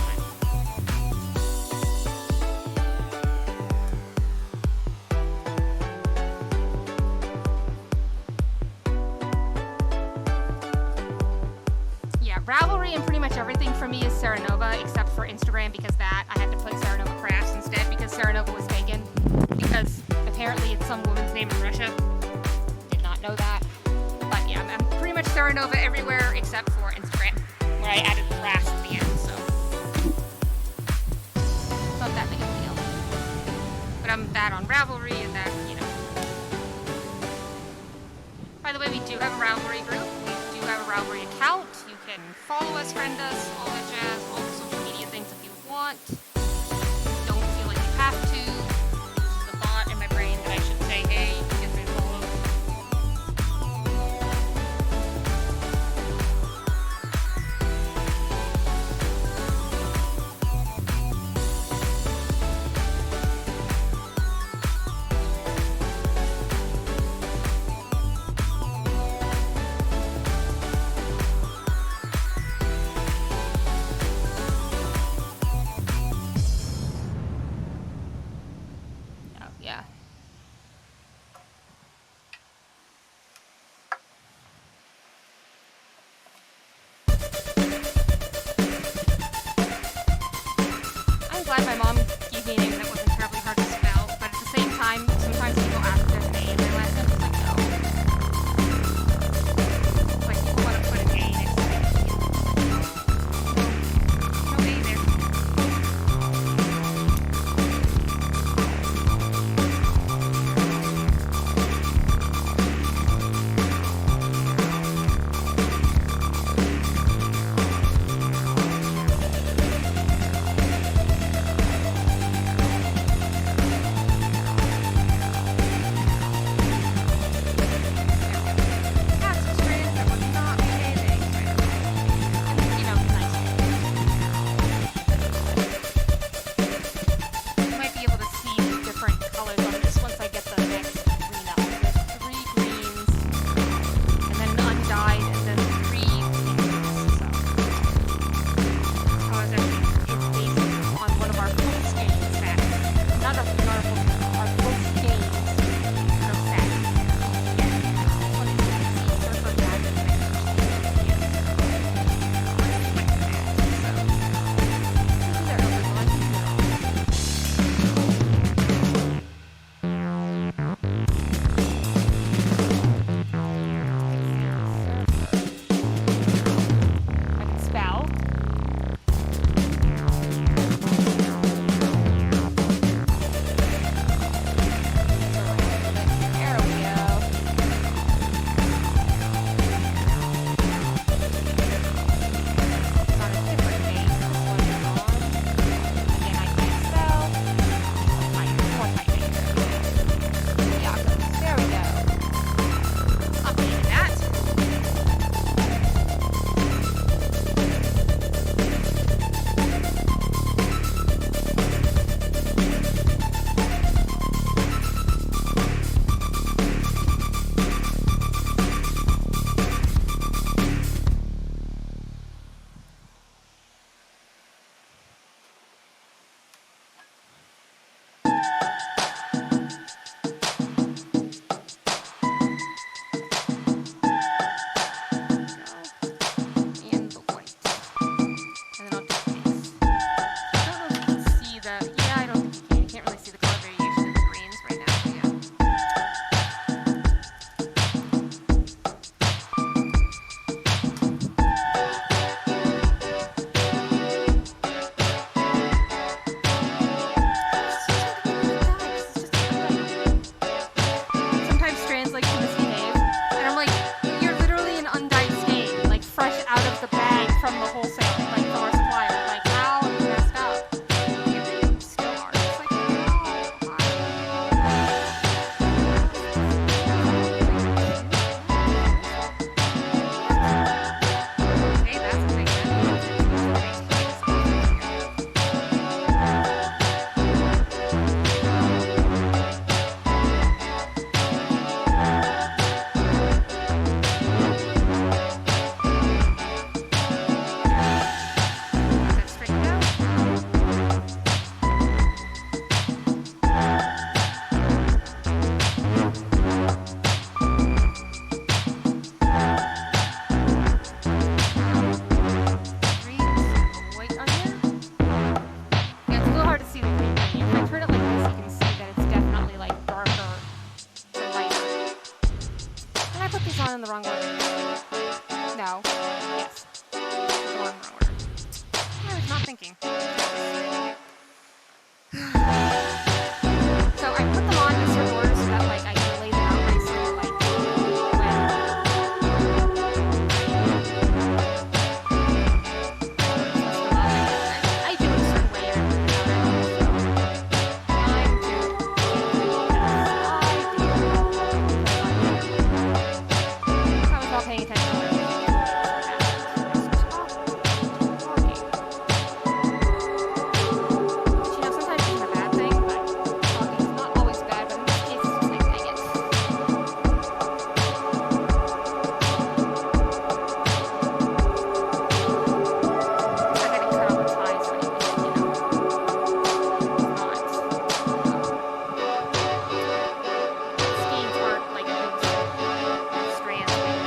Yeah, Ravelry and pretty much everything for me is Sarah Nova, except for Instagram, because that I had to put Sarah Nova Crafts instead because Sarah Nova was taken. Because apparently it's some woman's name in Russia. Did not know that. But yeah, I'm pretty much Sarah Nova everywhere except for Instagram, where I added Crafts at the end, so. Not that big of a deal. But I'm that on Ravelry and that, you know. By the way, we do have a Ravelry group. We do have a Ravelry account. You can follow us, friend us, all that jazz, all the social media things if you want. Don't feel like you have to. It's the thought in my brain that I should say, hey, get me followed. the wrong order. No. Yes. The wrong order. I was not thinking. So I put them on in certain order so that like I can lay them out nicely, like I do it a certain way or another. I was not paying attention to what sometimes it's a bad thing, but talking is not always bad, but in this case, it's just like, dang it. I had to cut off the ties when it was, not. Skeins aren't like a loose strand thing,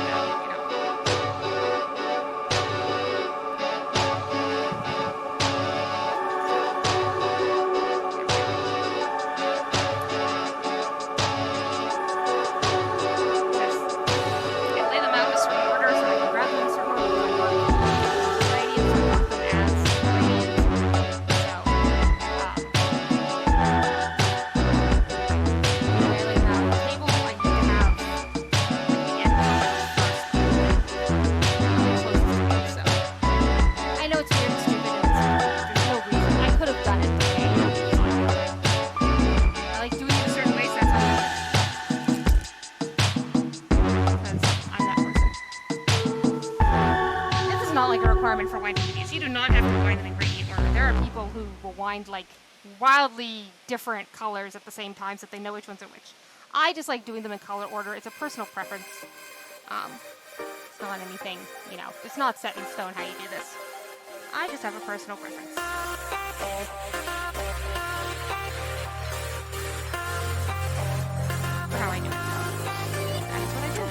I lay them out in a certain order so I can grab them in a certain order. I mark gradients, I mark them as gradients. So, I lay them out on the table. I need to have the end first closest to me. So, I know it's weird and stupid and there's no reason. I could have done it, okay? I like doing it a certain way, so that's how I do it. Because I'm that person. This is not like a requirement for winding videos. You do not have to wind them in gradient order. There are people who will wind like wildly different colors at the same time so that they know which ones are which. I just like doing them in color order. It's a personal preference. It's not anything, it's not set in stone how you do this. I just have a personal preference. For how I do it. That is what I do.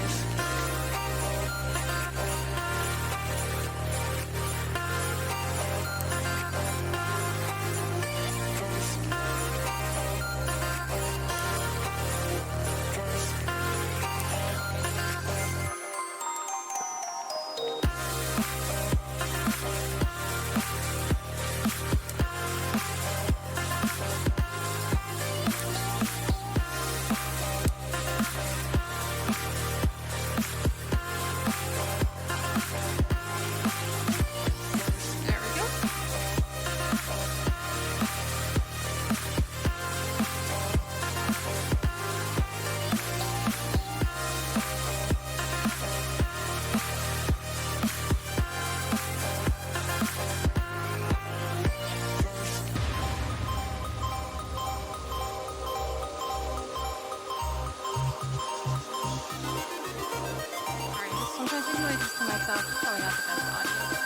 There we go. Sorry, sometimes I do noises to myself. Probably not the best audio.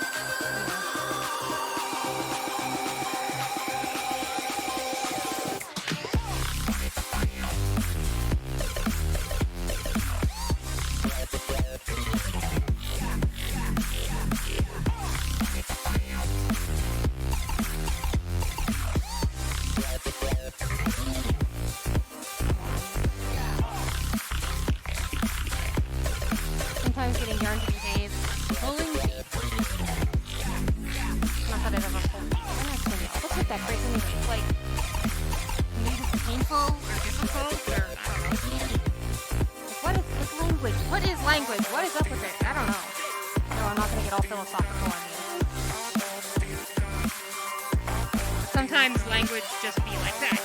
Sometimes getting yarn to behave. Pulling teeth. Not that I've ever pulled teeth. I'm not kidding you. What's with that phrase anyway? It's like, maybe it's painful or difficult or I don't know. Like, what is language? What is language? What is up with it? I don't know. No, I'm not gonna get all philosophical on you. Sometimes language just be like that,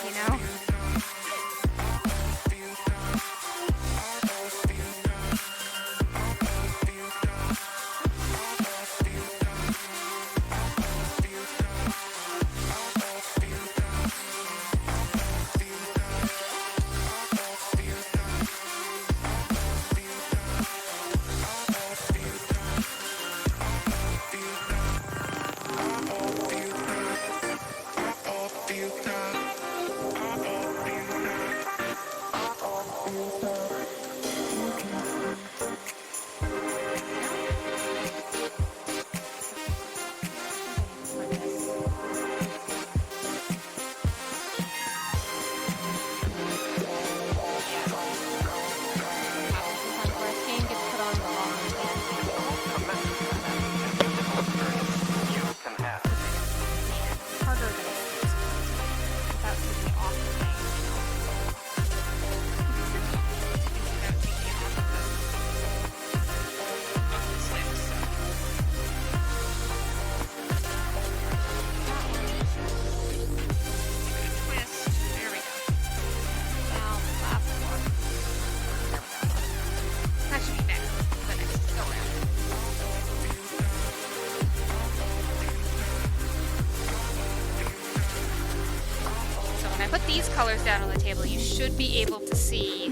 these colors down on the table, you should be able to see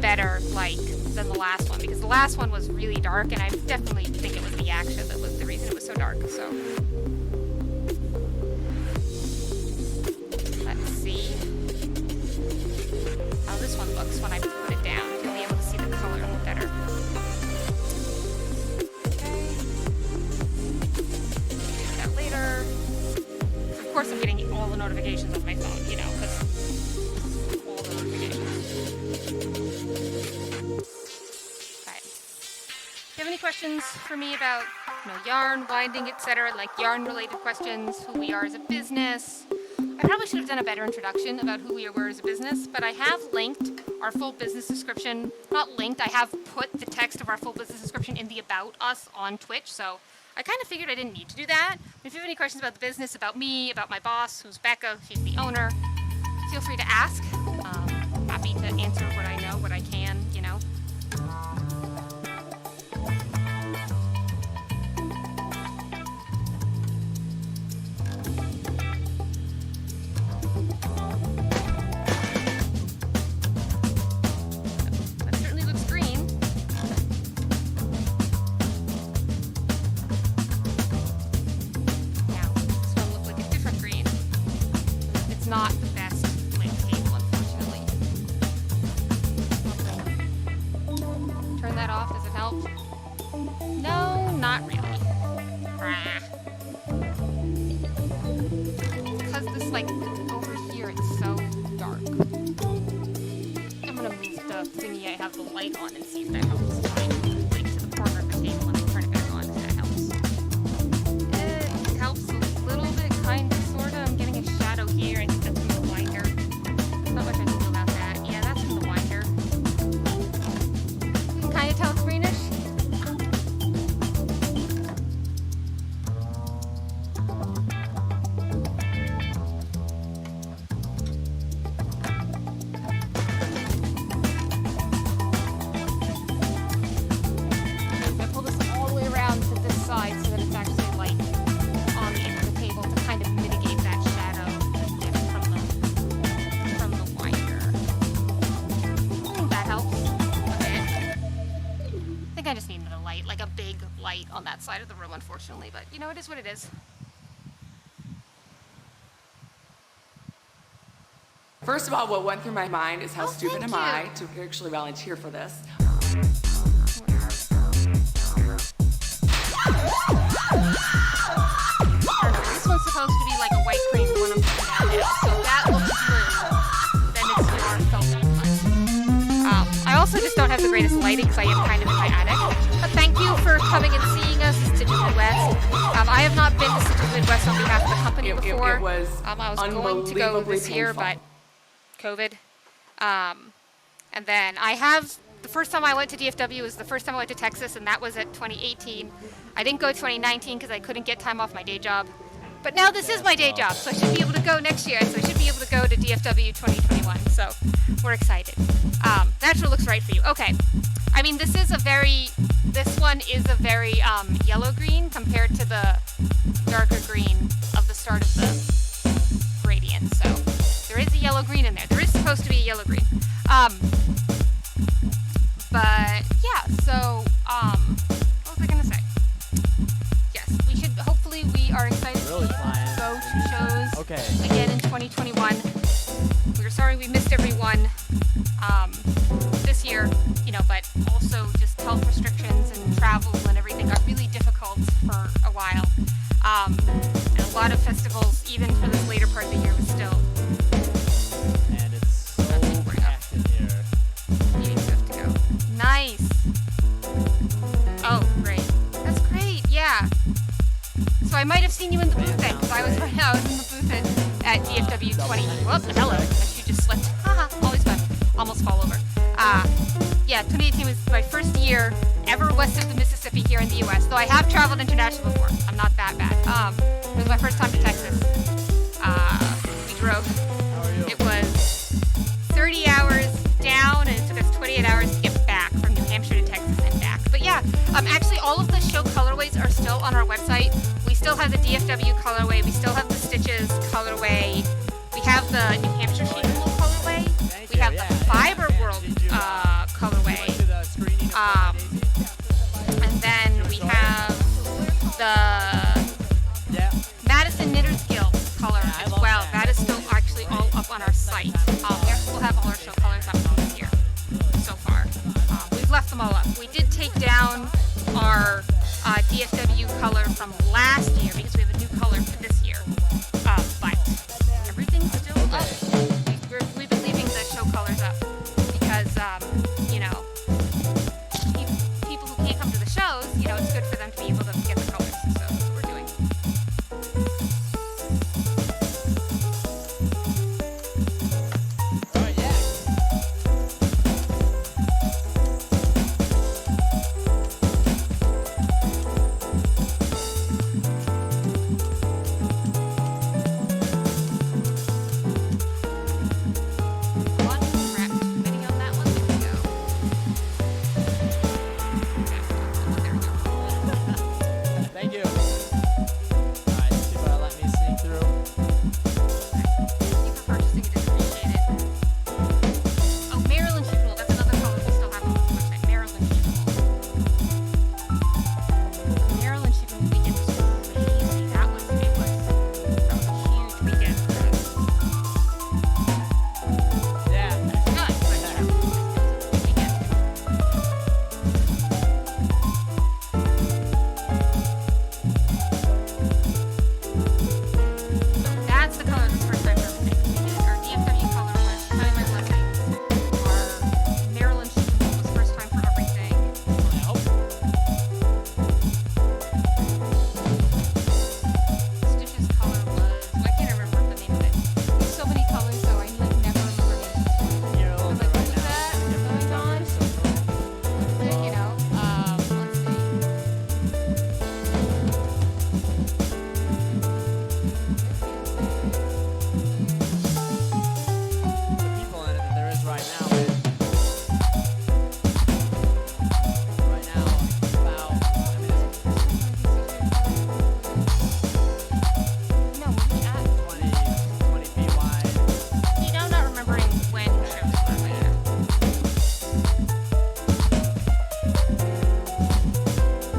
better like than the last one, because the last one was really dark, and I definitely think it was the action that was the reason it was so dark. So let's see how this one looks when I put it down. You'll be able to see the color a little better. Okay. Do that later. Of course, I'm getting all the notifications on my phone, you know, because all the notifications. Okay. Do you have any questions for me about, you know, yarn, winding, etc., like yarn-related questions, who we are as a business? I probably should have done a better introduction about who we were as a business, but I have linked our full business description. Not linked, I have put the text of our full business description in the About Us on Twitch, so I kind of figured I didn't need to do that. If you have any questions about the business, about me, about my boss, who's Becca, she's the owner, feel free to ask. Happy to answer what I know, what I can, you know. That certainly looks green. Now, this one looks like a different green. It's not the best link table, unfortunately. Turn that off, does it help? No, not really. Because this, like, over here, it's so dark. I'm gonna move the thingy I have the light on and see if that helps. Like to the corner of the table and turn it back on if that helps. It helps a little bit, kind of, sort of. I'm getting a shadow here. I think that's from the winder. Not much I can do about that. Yeah, that's from the winder. You can kind of tell it's greenish. I pull this all the way around to this side so that it's actually light on the edge of the table to kind of mitigate that shadow dip from the winder. That helps. Okay. I think I just needed a light, like a big light on that side of the room, unfortunately, but you know, it is what it is. First of all, what went through my mind is how Oh, stupid thank am I you. to actually volunteer for this. I don't know, this one's supposed to be like a white cream, the one I'm putting down now. So that looks blue. Then it's your felt one. I also just don't have the greatest lighting because I am kind of in my attic. But thank you for coming and seeing us at Stitches Midwest. I have not been to Stitches Midwest on behalf of the company before. It was I was going to go unbelievably this year, painful. but COVID. And then I have, the first time I went to DFW was the first time I went to Texas, and that was at 2018. I didn't go 2019 because I couldn't get time off my day job. But now this is my day job, so I should be able to go next year. So I should be able to go to DFW 2021. So we're excited. That sure looks right for you. Okay. I mean, this one is a very yellow green compared to the darker green of the start of the gradient. So there is a yellow green in there. There is supposed to be a yellow green. But yeah, so what was I gonna say? Yes, hopefully we are excited Really to flying. go to shows Okay. again in 2021. We're sorry we missed everyone this year, you know, but also just health restrictions and travel and everything got really difficult for a while. And a lot of festivals, even for this later part of the year, was still And it's so packed in here. needing stuff to go. Nice. Oh, great. That's great. Yeah. So I might have seen you in the booth then, because I was in the booth at DFW 20. Whoop, hello. You just slipped. Haha, always fun. Almost fall over. Yeah, 2018 was my first year ever west of the Mississippi here in the U.S., though I have traveled international before. I'm not that bad. It was my first time to Texas. We drove. How are you? It was 30 hours down, and it took us 28 hours to get back from New Hampshire to Texas and back. But yeah, actually all of the show colorways are still on our website. We still have the DFW colorway. We still have the Stitches colorway. have the New Hampshire sheet metal colorway. Thank We you, have yeah. the Fiber World Did you, colorway. went to the screening of Um, and then we have the Yeah. Madison Knitters Guild color Yeah, I as love well. that. That is still actually all up on our site. We'll have all our show colors up here so far. We've left them all up. We did take down our DFW color from last year because we have a new color for this year. But everything's still up. We've been leaving the show colors up because, you know, people who can't come to the shows, you know, it's good for them to be able to get the colors. So that's what we're doing. All right, yeah. One wrap. Ready on that one? There we go. There we go. Thank you. All right, see if I let me sneak through. Thank you for purchasing. It is appreciated. Oh, Maryland sheep wool. That's another color we still have on the website. Maryland sheep wool. Maryland sheep wool weekend was crazy. That was a huge weekend for us. Yeah. Good, but yeah, it was a big weekend. That's the color this first time for everything. We did our DFW color was Highland Blessings. Our Maryland sheep wool was first time for everything. I hope. Stitch's color was, I can't remember the name of it. There's so many colors though, I like never remember names. Here a little I'm bit like, right what is now. that? What's going on? You know, let's see. The people in it that there is right now, man. Right now, about, I mean, it's No, what did you add? 20 feet wide. You know, not remembering when shows were. Yeah.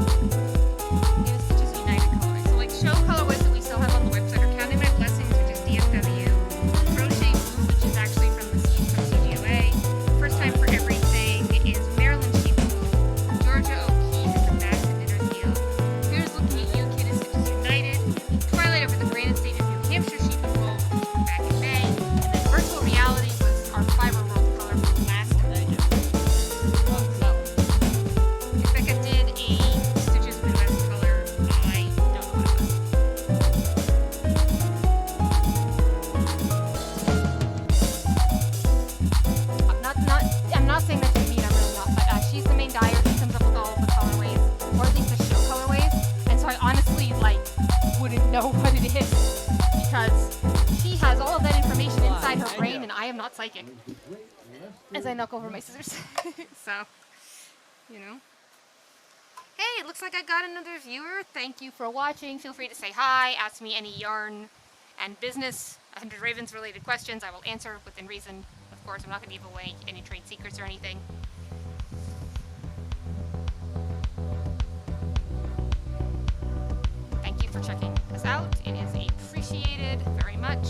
These Stitches United colorways. So like show colorways that we still have on the website are Counting My Blessings, which is DFW, Crochet Booth, which is actually from CGOA. First Time for Everything is Maryland Sheep Wool, Georgia O'Keeffe is the Madison Knitters Guild. Here's Looking at You Kid is Stitches United, Twilight Over the Granite State is New Hampshire Sheep Wool back in May, and then Virtual Reality was our Fiber World color from last year. Thank you. So, if Becca did a Stitches Midwest color, I don't know what it was. I'm not saying that to be mean, I'm really not, but she's the main dyer, she comes up with all of the colorways, or at least the show colorways, and so I honestly, like, wouldn't know what it is, because she has all of that information inside her brain, and I am not psychic. As I knock over my scissors. So, you know. Hey, it looks like I got another viewer. Thank you for watching. Feel free to say hi, ask me any yarn and business, 100 Ravens related questions. I will answer within reason. Of course, I'm not going to give away any trade secrets or anything. Thank you for checking us out. It is appreciated very much.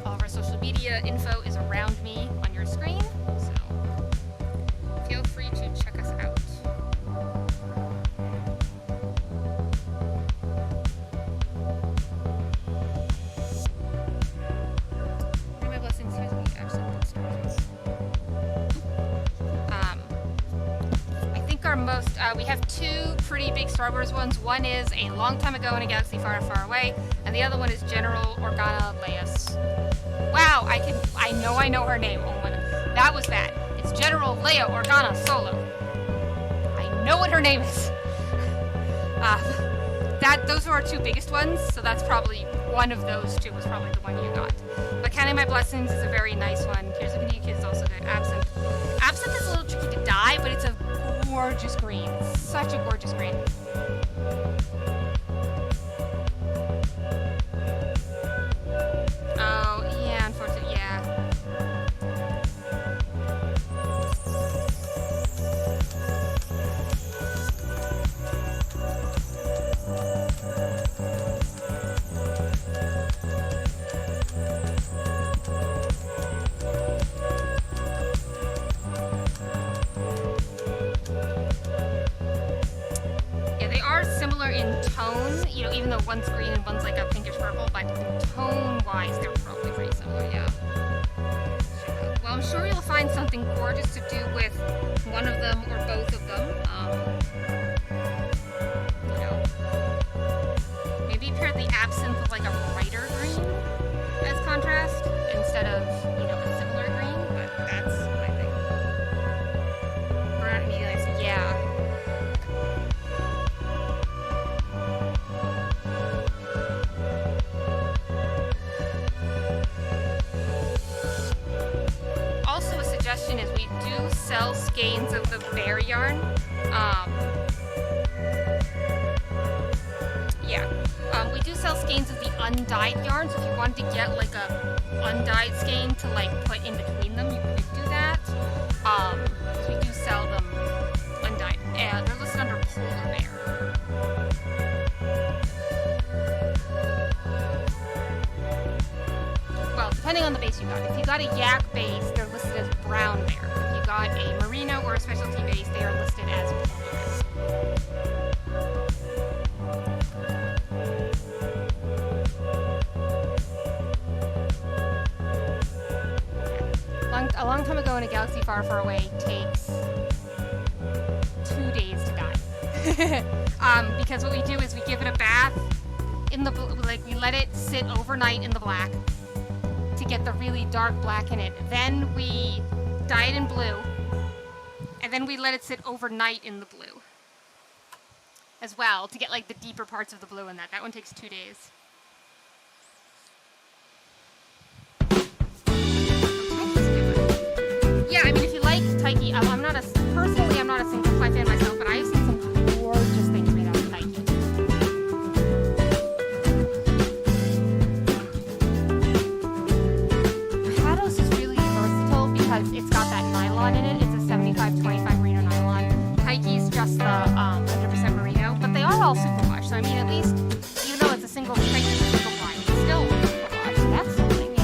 All of our social media info is around me on your screen, so feel free to check us out. May my blessings use me absolute stars. I think our most, we have two pretty big Star Wars ones. One is A Long Time Ago in a Galaxy Far, Far Away, and the other one is General Organa Leia's. Wow, I know her name. Oh my god. That was that. It's General Leia Organa Solo. I know what her name is. those are our two biggest ones, so that's probably one of those two was probably the one you got. But Counting My Blessings is a very nice one. Here's a Video Kid is also good. Absinthe. Absinthe is a little tricky to dye, but it's a gorgeous green. Such a gorgeous green. Oh, yeah, unfortunately, yeah. Yeah, they are similar in tone, you know, even though one's green and one's like a pinkish purple, but tone-wise, they're probably pretty similar, yeah. Well, I'm sure you'll find something gorgeous to do with one of them or both of them. You know, maybe pair the Absinthe with like a brighter green as contrast instead of, you know, a similar green, but that's my thing. Or not immediately, yeah. Also, a suggestion is we do sell skeins of the bear yarn. We do sell skeins of the undyed yarn, so if you wanted to get like a undyed skein to like put in between them, you could do that. So we do sell them undyed. They're listed under Polar Bear. Well, depending on the base you got. If you got a yak base, they're listed as Brown Bear. If you got a merino or a specialty base, they are listed as Polar Bear. A long time ago in a galaxy far, far away takes 2 days to dye. Because what we do is we give it a bath in the we let it sit overnight in the black to get the really dark black in it. Then we dye it in blue, and then we let it sit overnight in the blue as well to get like the deeper parts of the blue in that. That one takes 2 days. Yeah, I mean, if you like Taiki, I'm not a single ply fan myself, but I have seen some gorgeous things made out of Taiki. Hados is really versatile because it's got that nylon in it. It's a 75-25 merino nylon. Taiki's just the 100% merino, but they are all superwash. So I mean, at least even though it's a single Taiki, single ply, it's still superwash. So that's something, you know.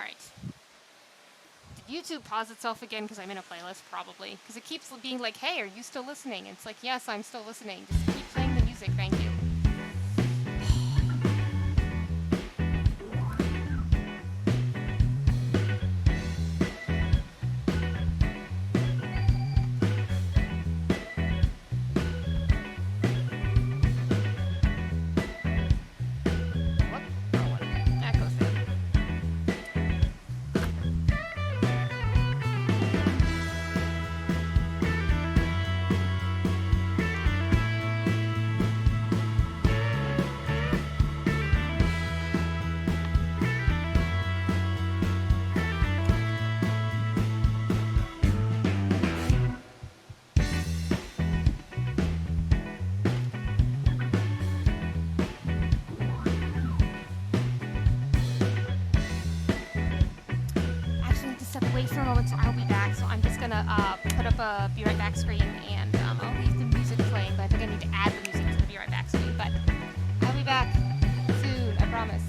Alright. Did YouTube pause itself again because I'm in a playlist? Probably. Because it keeps being like, hey, are you still listening? And it's like, yes, I'm still listening. Just keep playing the music, thank you. Whoop. Oh, what? That goes there. Actually need to step away for a moment, so I'll be back. So I'm just gonna put up a Be Right Back screen, and I'll leave the music playing, but I think I need to add the music to the Be Right Back screen. But I'll be back soon, I promise.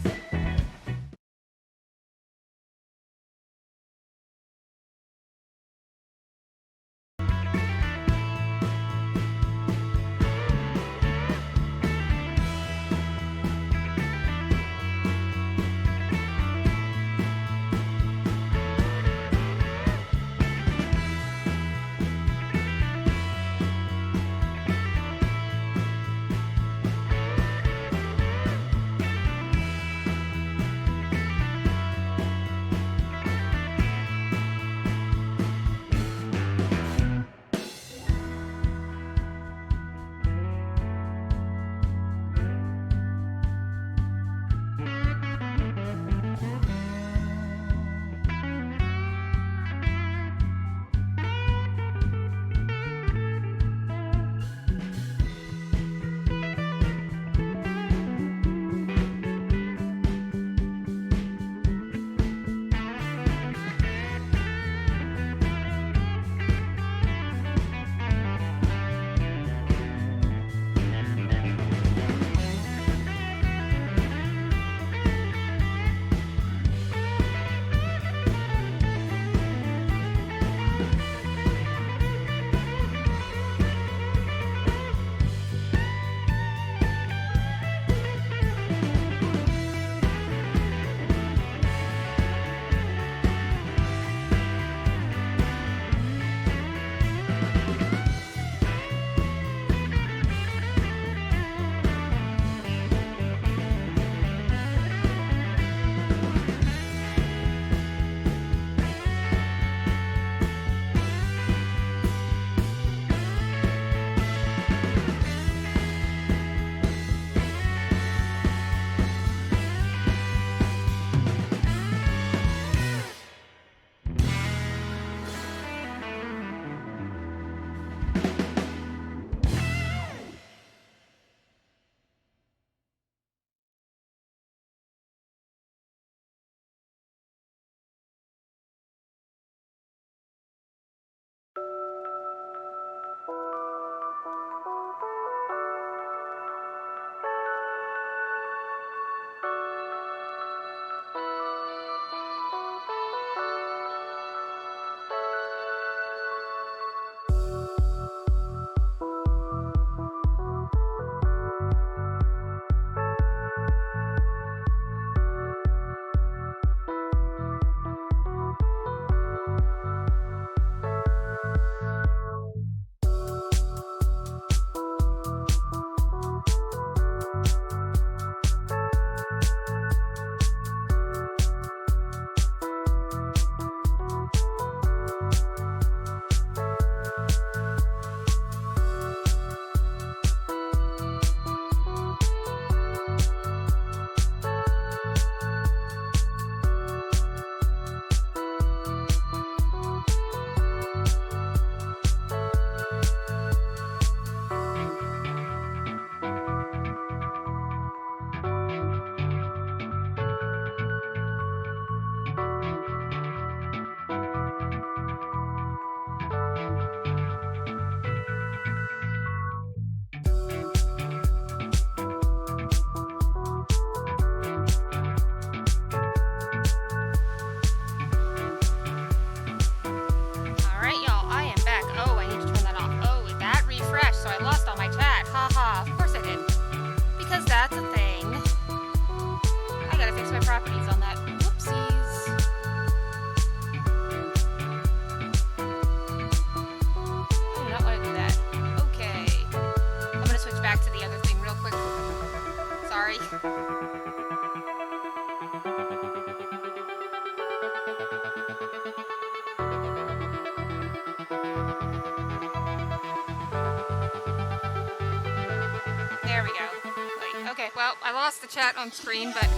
Well, I lost the chat on screen, but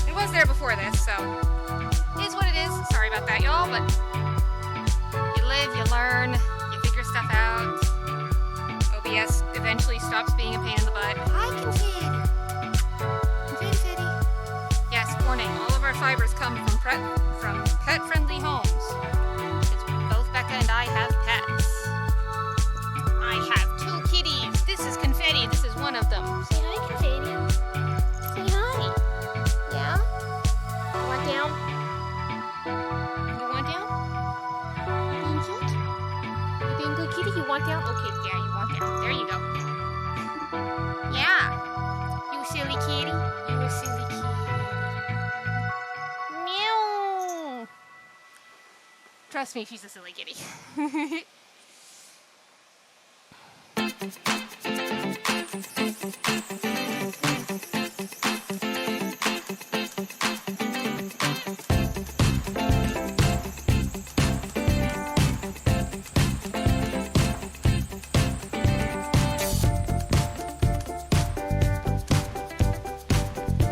it was there before this, so it is what it is. Sorry about that, y'all, but you live, you learn, you figure stuff out. OBS eventually stops being a pain in the butt. Hi, Confetti. Yes, warning, all of our fibers come from pet-friendly homes. Because both Becca and I have pets. I have 2 kitties. This is Confetti. This is one of them. Say hi, Confetti. Say hi. Yeah? You want down? You want down? You being cute? You being good kitty? You want down? Okay, yeah, you want down. There you go. Yeah. You silly kitty. You a silly kitty. Meow. Trust me, she's a silly kitty.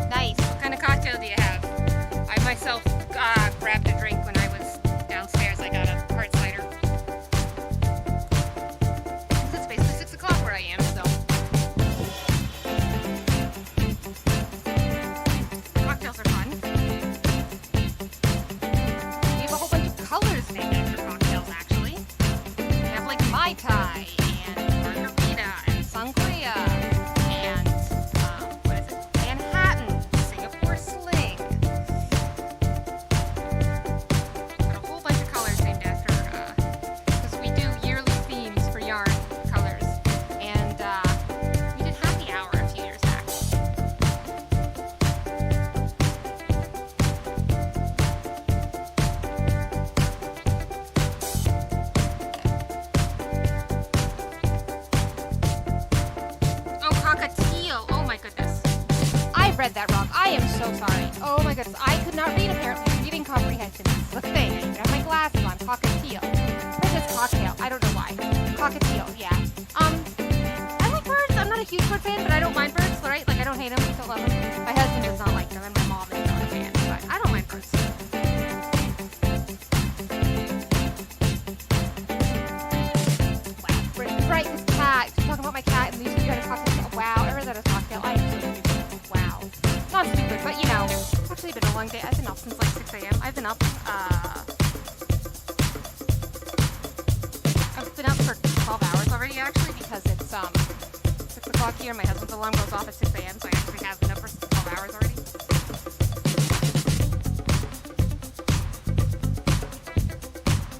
Nice. What kind of cocktail do you have? I myself grabbed a drink when I was downstairs. I got a hard cider. It's basically 6 o'clock where I am, so. Cocktails are fun. We have a whole bunch of colors named after cocktails, actually. We have like Mai Tai and Margarita and Sangria and what is it? Manhattan, Singapore Sling. Got a whole bunch of colors named after, because we do yearly themes for yarn colors, and we did Happy Hour a few years back. Oh, cockatiel. Oh my goodness. I read that wrong. I am so sorry. Oh my goodness. I could not read apparently. Reading comprehension is the thing. I even have my glasses on. Cockatiel. It says cocktail. I don't know why. Cockatiel, yeah. I like birds. I'm not a huge bird fan, but I don't mind birds, right? Like I don't hate them. I still love them. My husband does not like them, and my mom is not a fan, but I don't mind birds. Wow. Right, this cat. Talking about my cat, and these two guys talking about, wow, I read that as cocktail. I am so stupid. Wow. Not stupid, but you know, it's actually been a long day. I've been up since like 6 a.m. I've been up for 12 hours already, actually, because it's 6 o'clock here. My husband's alarm goes off at 6 a.m., so I actually have been up for 12 hours already.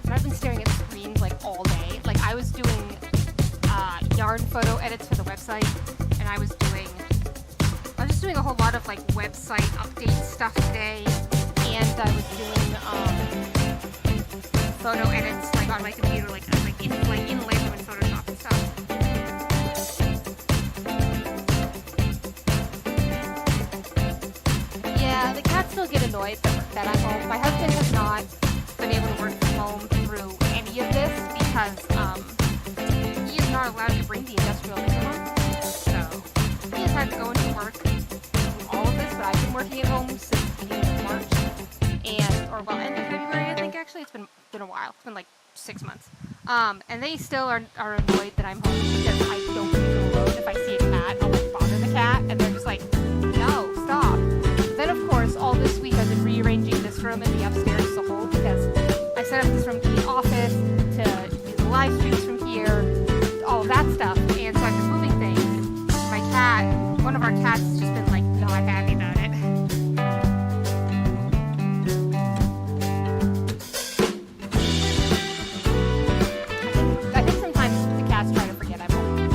And I've been staring at screens like all day. Like I was doing yarn photo edits for the website, and I was just doing a whole lot of like website update stuff today, and I was doing photo edits like on my computer, like in Lightroom and Photoshop and stuff. Yeah, the cats still get annoyed that I'm home. My husband has not been able to work from home through any of this because he is not allowed to bring the industrial laser home. So he has had to go into work through all of this, but I've been working at home since the beginning of March. End of February, I think, actually. It's been a while. It's been like 6 months. And they still are annoyed that I'm home because I don't leave them alone. If I see a cat, I'll like bother the cat, and they're just like, no, stop. Then, of course, all this week I've been rearranging this room and the upstairs as a whole because I set up this room to the office, to do the live streams from here, all of that stuff. And so I've been moving things. My cat, one of our cats, has just been like not happy about it. I think sometimes the cats try to forget I'm home.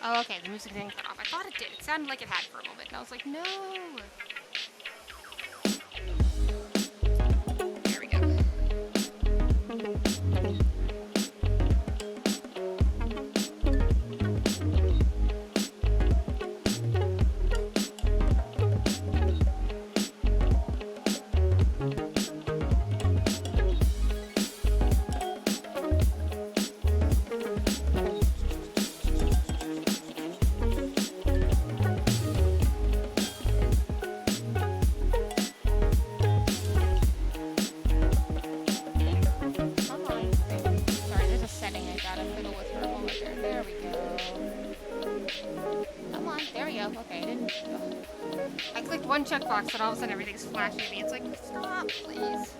Oh, okay, the music didn't cut off. I thought it did. It sounded like it had for a moment, and I was like, no. There we go. Come on. Sorry, there's a setting I gotta fiddle with for a moment there. There we go. Come on, there we go. Okay, I didn't. Ugh. I clicked one checkbox and all of a sudden everything's flashing at me. It's like, stop, please.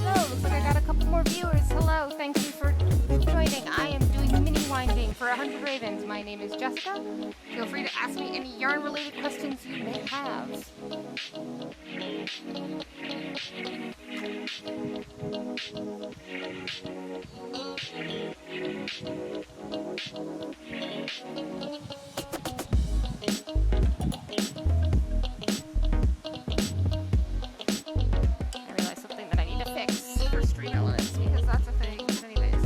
Oh, looks like I got a couple more viewers. Hello, thank you for joining. I am doing mini winding for 100 Ravens. My name is Jessica. Feel free to ask me any yarn-related questions you may have. I realized something that I need to fix for Stream Elements because that's a thing. But anyways.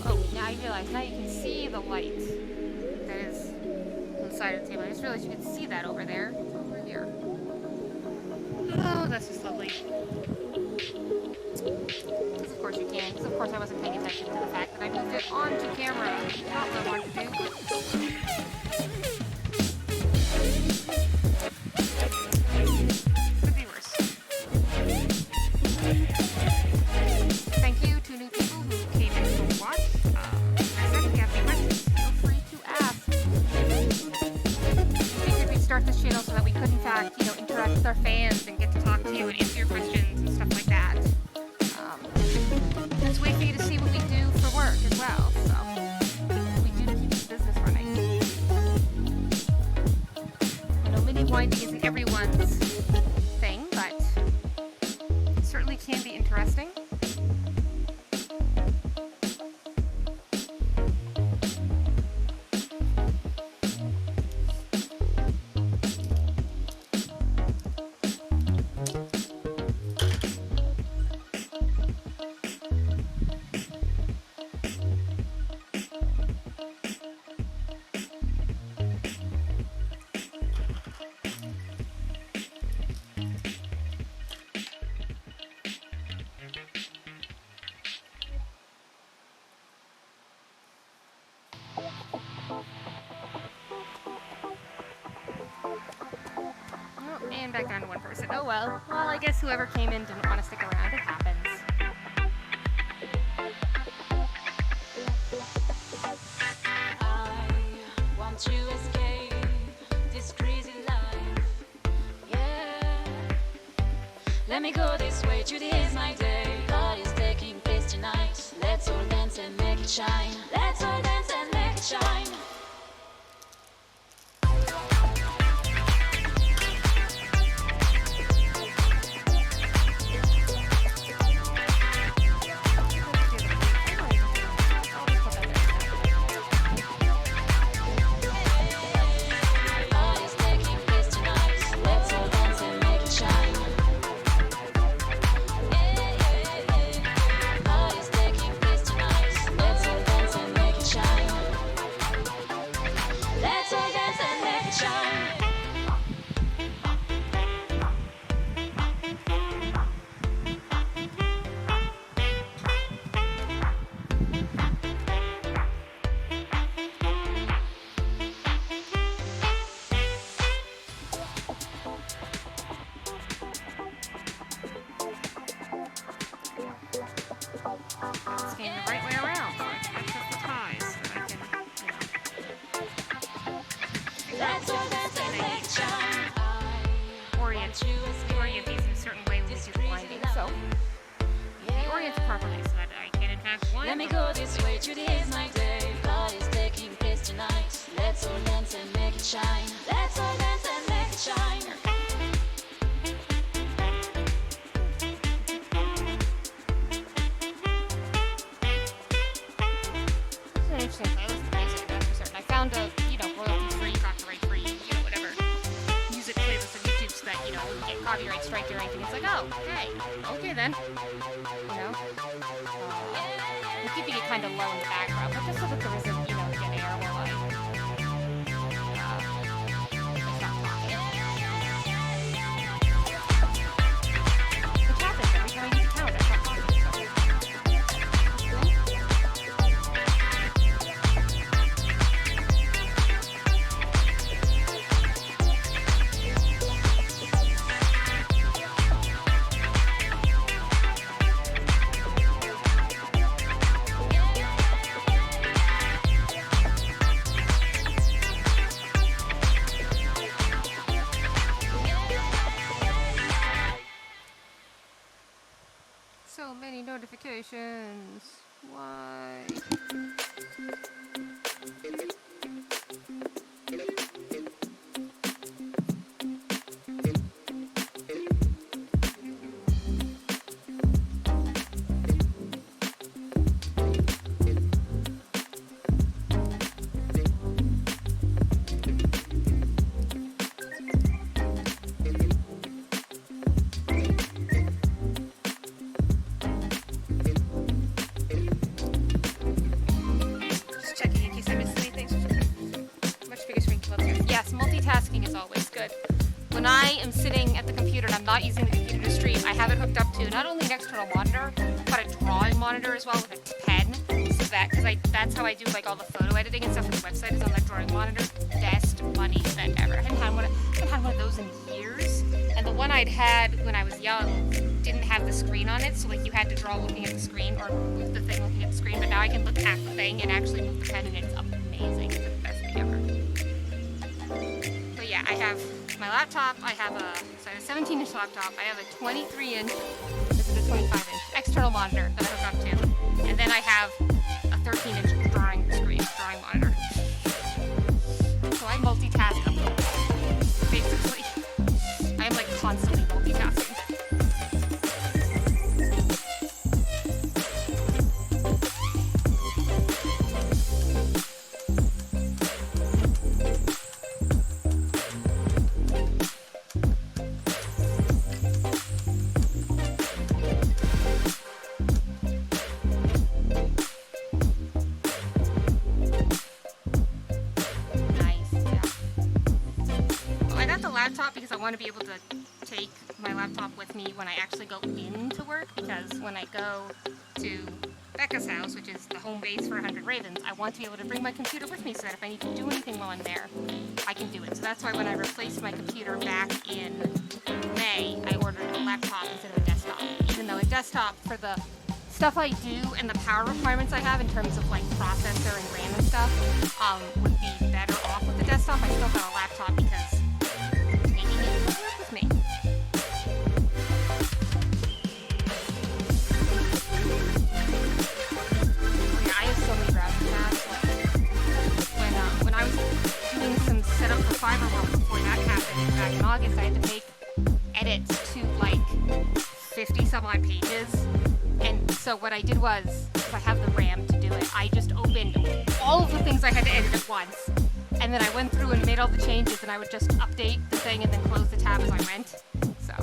Oh, now I realize, now you can see the light that is on the side of the table. I just realized you can see that over there. It's over here. Oh, that's just lovely. Because of course you can. Because of course I wasn't paying attention to the fact that I moved it onto camera. Not what I wanted to do, but could be worse. Thank you to new people who came in to watch. As I said, if you have any questions, feel free to ask. We figured we'd start this channel so that we could, in fact, interact with our fans and get to talk to you and answer your questions and stuff like that. It's a way for you to see what we do for work as well. So we do to keep this business running. I know mini winding isn't everyone's thing, but it certainly can be interesting. Oh, and back down to one person. Oh well. Well, I guess whoever came in didn't want to stick around. It happens. I want to escape this crazy life. Yeah. Let me go this way, today is my day. God is taking place tonight. Let's all dance and make it shine. Let's all dance and make it shine. God is taking place tonight. Let's all dance and make it shine. God is taking place tonight. Let's all dance and make you orient these in a certain way when we do the blinding. So we orient properly so that I can in fact Let me go this way, today is my day. God is taking place tonight. Let's all dance and make it shine. Let's all dance and make it shine. It's an interesting playlist of music, that's for certain. I found a, royalty-free, copyright-free, whatever, music playlist on YouTube so that, wouldn't get copyright strike or anything. It's like, oh, hey, okay then. I'm keeping it kind of low in the background, but just so that there isn't, dead air while I stop talking. Which happens every time I use a count, I stop talking. So many notifications. Why? Just checking in case I missed anything. Much bigger screen clubs here. Yes, multitasking is always good. When I am sitting at the computer and I'm not using the computer to stream, I have it hooked up to not only an external monitor, but a drawing monitor as well with a pen. So that, because that's how I do like all the photo editing and stuff for the website is on that drawing monitor. Best money spent ever. I haven't had one of those in years. And the one I'd had when I was young didn't have the screen on it, so like you had to draw looking at the screen or move the thing looking at the screen. But now I can look at the thing and actually move the pen, and it's amazing. It's the best thing ever. But yeah, I have my laptop. I have a 17-inch laptop. I have a 23-inch. This is a 25-inch external monitor that I hook up to, and then I have a 13-inch drawing monitor. So I multitask up basically. I am like constantly multitasking. Nice, yeah. Well, I got the laptop because I want to be able to take my laptop with me when I actually go into work, because when I go to Becca's house, which is the home base for 100 Ravens, I want to be able to bring my computer with me so that if I need to do anything while I'm there, I can do it. So that's why when I replaced my computer back in May, I ordered a laptop instead of a desktop. Even though a desktop, for the stuff I do and the power requirements I have in terms of like processor and RAM and stuff, would be better off with the desktop, I still got a laptop because taking it to work with me. Yeah, I have so many browsing tabs. Like, when I was doing some setup for Fiverr before that happened back in August, I had to make edits to like 50 some odd pages. And so what I did was, because I have the RAM to do it, I just opened all of the things I had to edit at once. And then I went through and made all the changes, and I would just update the thing and then close the tab as I went. So.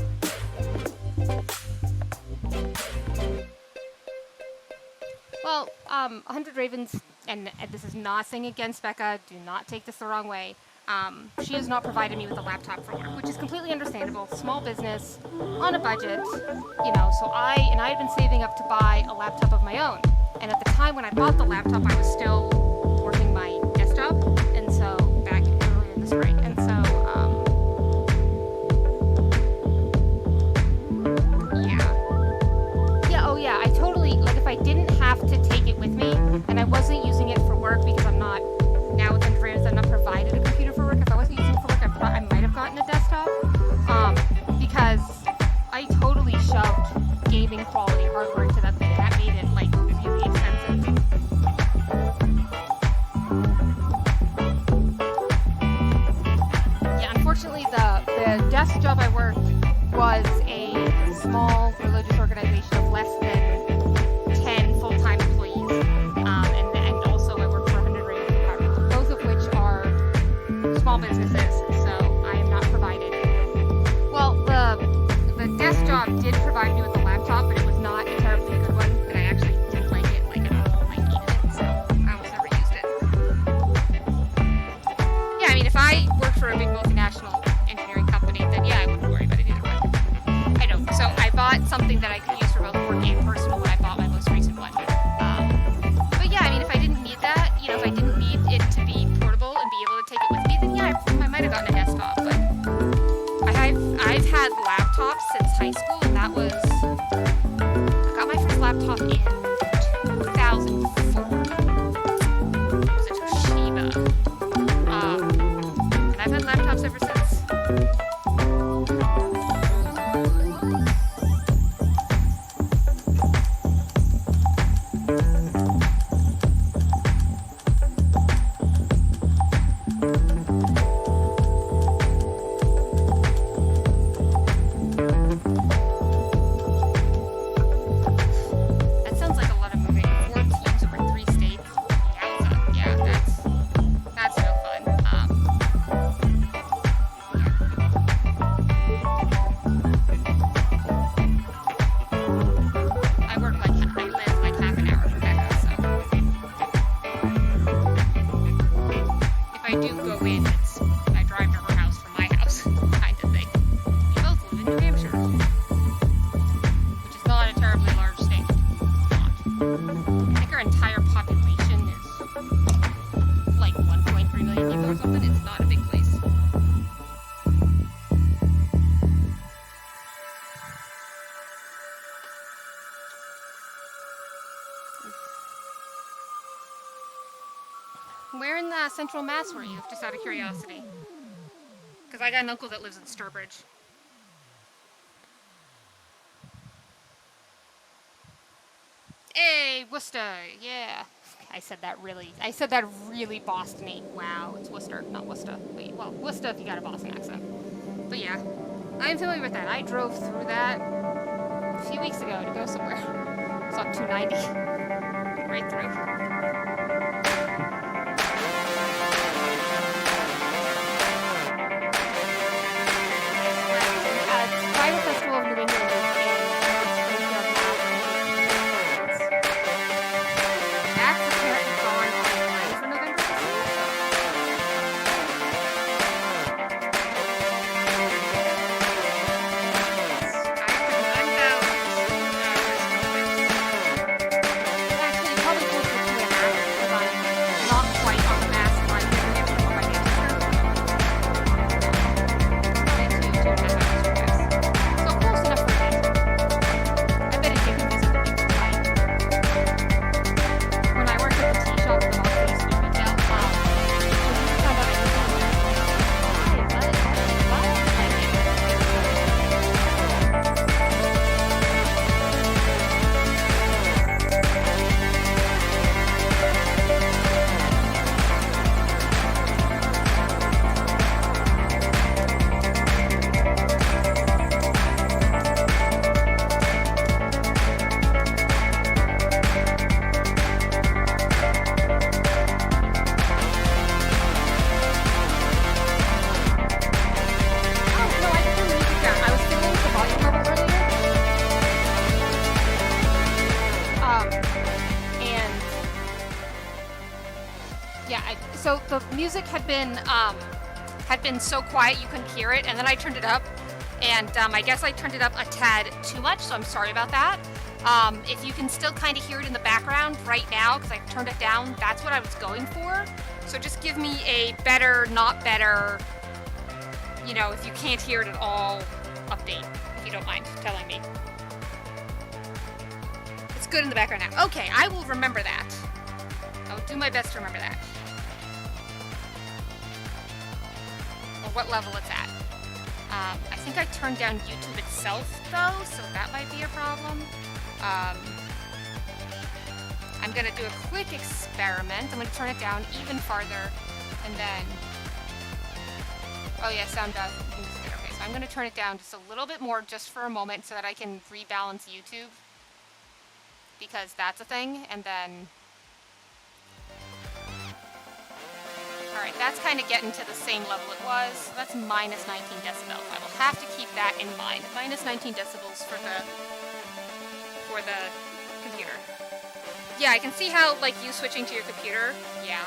Well, 100 Ravens, and this is nothing against Becca, do not take this the wrong way. She has not provided me with a laptop for work, which is completely understandable. Small business, on a budget, so I had been saving up to buy a laptop of my own. And at the time when I bought the laptop, I was still working my desktop, and so back earlier in the spring. And so, yeah, I totally, like, if I didn't have to take it with me, and I wasn't using it for work because I'm not, now with Andreas, I'm not provided a computer for work. If I wasn't using it for work, I might have gotten a desktop, because last job I worked was a small religious organization of less than 10 full-time employees, and also I worked for 100 radio departments, both of which are small businesses, so I am not provided. Well, the desk job did provide me with a laptop, but it was not a terribly good one, and I actually didn't like it at all. I hated it, so I almost never used it. Yeah, I mean, if I worked for a big multinational engineering company, then yeah, I wouldn't worry about it either way. I don't. So I bought something that I could use for both work and personal when I bought my most recent one. But yeah, I mean, if I didn't need that, if I didn't need it to be portable and be able to take it with me, then yeah, I might have gotten a desktop. But I've had laptops since high school, and I got my first laptop in 2004. It was a Toshiba. And I've had laptops ever since. That sounds like a lot of moving. 4 teams over 3 states. Yowza. Yeah, that's no fun. I live like half an hour from Becca, so if I do go in, I drive to her house from my house, kind of thing. We both live in New Hampshire, which is not a terribly large state. It's not. I think our entire population is like 1.3 million people or something. It's not a big place. Where in the Central Mass were you, just out of curiosity? Because I got an uncle that lives in Sturbridge. Hey, Worcester, yeah. I said that really Boston-y. Wow, it's Worcester, not Worcester. Wait, well, Worcester if you got a Boston accent. But yeah, I'm familiar with that. I drove through that a few weeks ago to go somewhere. It's on 290. Right through. Bible Festival of New England is in Springfield, Mass. That's apparently gone online for November. I'm down. Actually, probably closer to 2.5 because I'm not quite on the Mass line. On my New Hampshire. 2.5 hours. So close enough for me. I bet if you can visit the beach tonight. When I worked at the tea shop at the Los Angeles retail, we found out everything. Oh, no, I didn't turn the music down. I was fiddling with the volume level earlier. And yeah, so the music had been so quiet you couldn't hear it, and then I turned it up, and I guess I turned it up a tad too much, so I'm sorry about that. If you can still kind of hear it in the background right now, because I turned it down, that's what I was going for. So just give me a better, not better, if you can't hear it at all, update, if you don't mind telling me. It's good in the background now. Okay, I will remember that. I will do my best to remember that. Or what level it's at. I think I turned down YouTube itself, though, so that might be a problem. I'm going to do a quick experiment. I'm going to turn it down even farther, and then... Oh yeah, sound does. Okay, so I'm going to turn it down just a little bit more just for a moment so that I can rebalance YouTube. Because that's a thing, and then... Alright, that's kind of getting to the same level it was. So that's minus 19 decibels. I will have to keep that in mind. Minus 19 decibels for the computer. Yeah, I can see how, like, you switching to your computer. Yeah.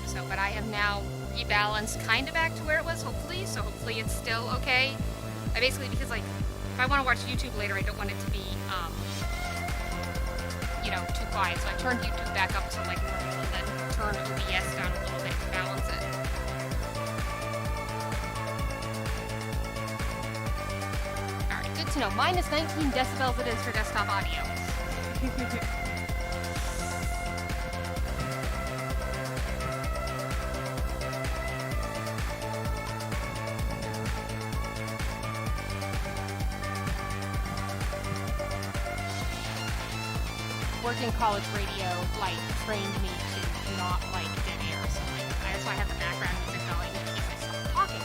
So, but I have now rebalanced kind of back to where it was, hopefully. So hopefully it's still okay. I basically, because, like, if I want to watch YouTube later, I don't want it to be, you know, too quiet. So I turned YouTube back up to, like, normal and then turned OBS down a little bit to balance it. Alright, good to know. Minus 19 decibels it is for desktop audio. Working college radio, like, trained me to not like dead air, so like, that's why I have the background music going in case I stop talking.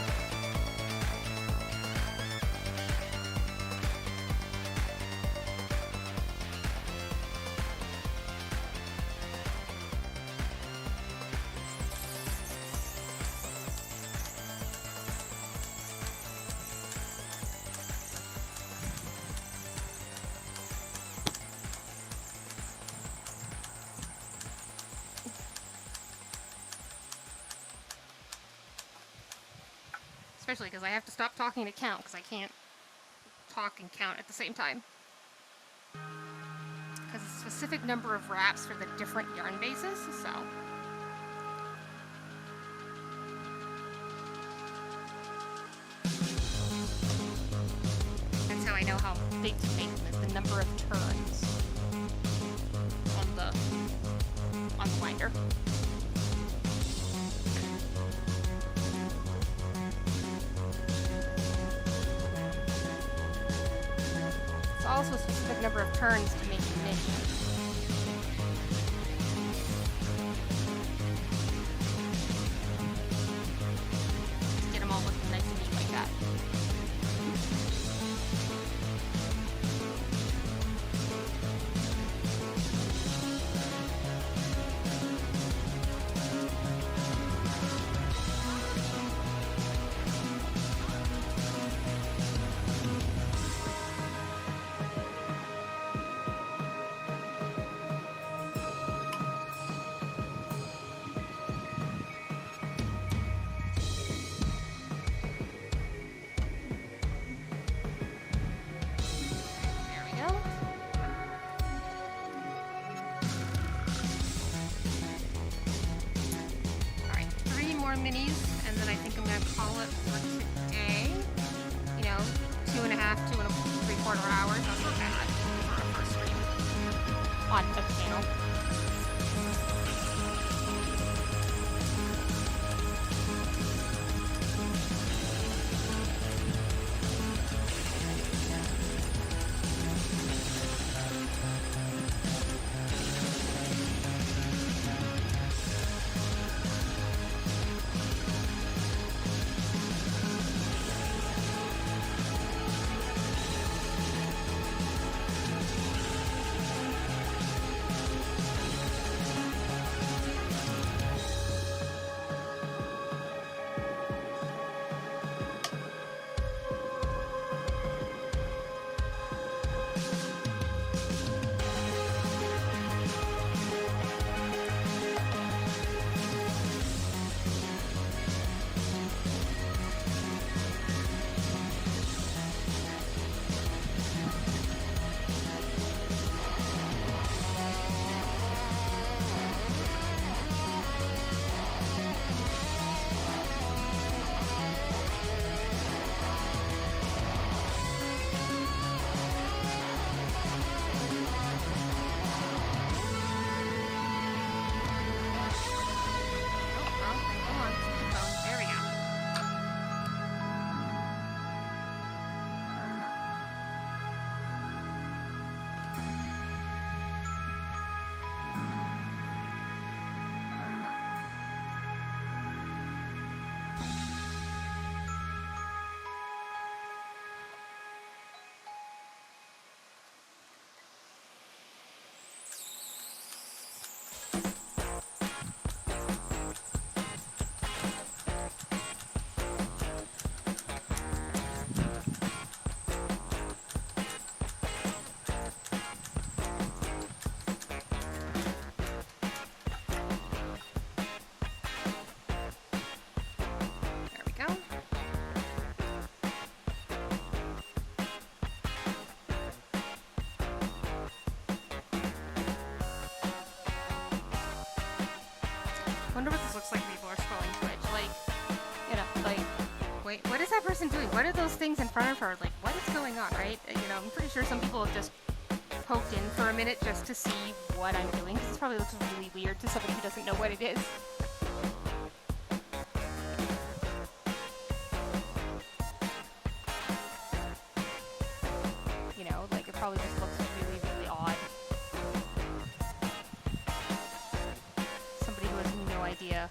Especially because I have to stop talking to count, because I can't talk and count at the same time. Because it's a specific number of wraps for the different yarn bases, so... That's how I know how big to make them, is the number of turns on the winder. Also a specific number of turns to make a mini. Get them all looking nice and neat like that. Minis, and then I think I'm going to call it for today. You know, 2.5, 2.75 hours. That's not bad for a first stream on the channel. Wonder what this looks like when people are scrolling Twitch. Like, you know, like, wait, what is that person doing? What are those things in front of her? Like, what is going on, right? You know, I'm pretty sure some people have just poked in for a minute just to see what I'm doing, because this probably looks really weird to somebody who doesn't know what it is. You know, like, it probably just looks really, really odd. Somebody who has no idea,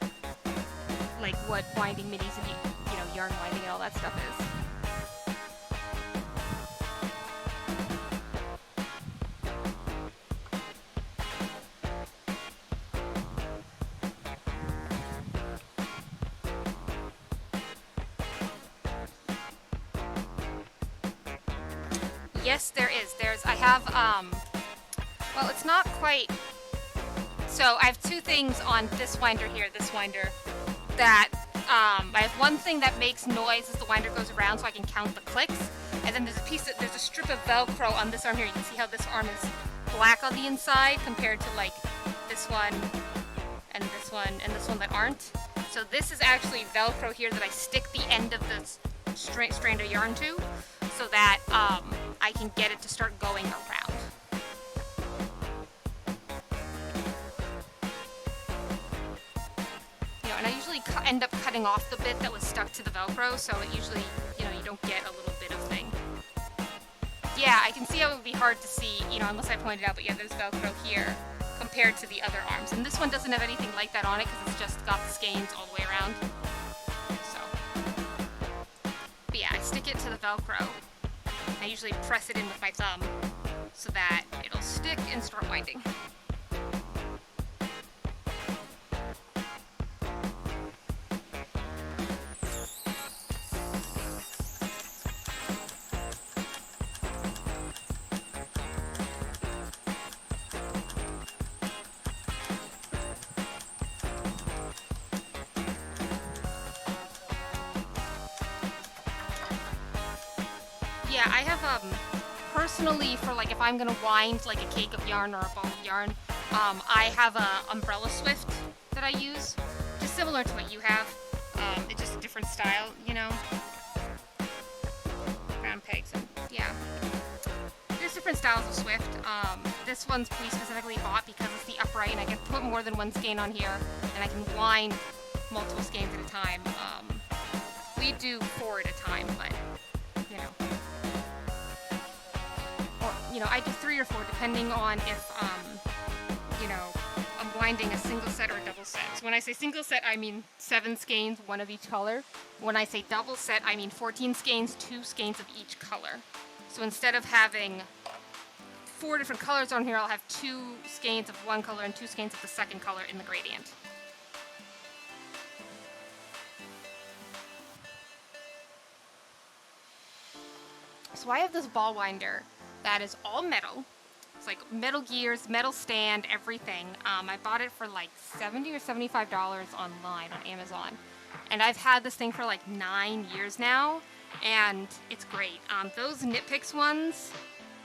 like, what winding minis and, you know, yarn winding and all that stuff is. Yes, there is. I have, well, it's not quite, so I have two things on this winder here, that, I have one thing that makes noise as the winder goes around so I can count the clicks, and then there's a strip of Velcro on this arm here. You can see how this arm is black on the inside compared to, like, this one, and this one, and this one that aren't. So this is actually Velcro here that I stick the end of this strand of yarn to, so that I can get it to start going around. You know, and I usually end up cutting off the bit that was stuck to the Velcro, so it usually, you know, you don't get a little bit of thing. Yeah, I can see how it would be hard to see, you know, unless I pointed out, but yeah, there's Velcro here compared to the other arms. And this one doesn't have anything like that on it because it's just got the skeins all the way around. So, but yeah, I stick it to the Velcro. I usually press it in with my thumb so that it'll stick and start winding. Yeah, I have, personally, for, like, if I'm gonna wind, like, a cake of yarn or a ball of yarn, I have a umbrella swift that I use, just similar to what you have. It's just a different style, you know? Round pegs and, yeah. There's different styles of swift. This one's we specifically bought because it's the upright, and I can put more than one skein on here, and I can wind multiple skeins at a time. We do 4 at a time, but, you know. Or, you know, I do 3 or 4 depending on if, you know, I'm winding a single set or a double set. So when I say single set, I mean 7 skeins, 1 of each color. When I say double set, I mean 14 skeins, 2 skeins of each color. So instead of having 4 different colors on here, I'll have 2 skeins of one color and 2 skeins of the second color in the gradient. So I have this ball winder that is all metal. It's like metal gears, metal stand, everything. I bought it for like $70 or $75 online on Amazon. And I've had this thing for like 9 years now, and it's great. Those Knit Picks ones,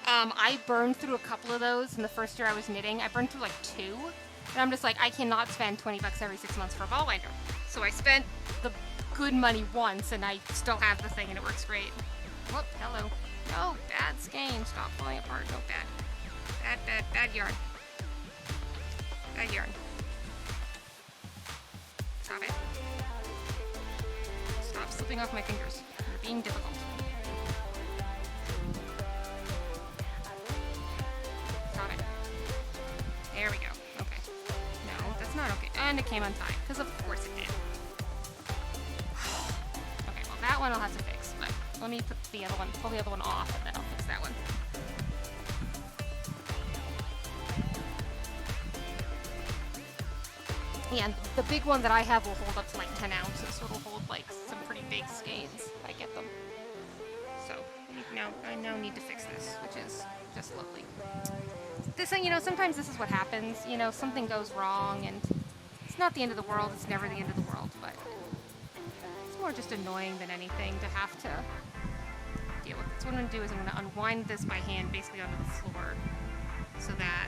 I burned through a couple of those in the first year I was knitting. I burned through like 2, and I'm just like, I cannot spend 20 bucks every 6 months for a ball winder. So I spent the good money once, and I still have the thing, and it works great. Whoop, hello. No, bad skein. Stop falling apart. No, bad yarn. Bad yarn. Stop it. Stop slipping off my fingers. You're being difficult. Stop it. There we go. Okay. No, that's not okay. And it came untied, because of course it did. Okay, well that one I'll have to fix, but let me put the other one, pull the other one off, and then I'll fix that one. And the big one that I have will hold up to like 10 ounces, so it'll hold like some pretty big skeins if I get them. So, I now need to fix this, which is just lovely. This thing, you know, sometimes this is what happens, you know, something goes wrong, and it's not the end of the world, it's never the end of the world, but it's more just annoying than anything to have to deal with it. So what I'm going to do is I'm going to unwind this by hand basically onto the floor so that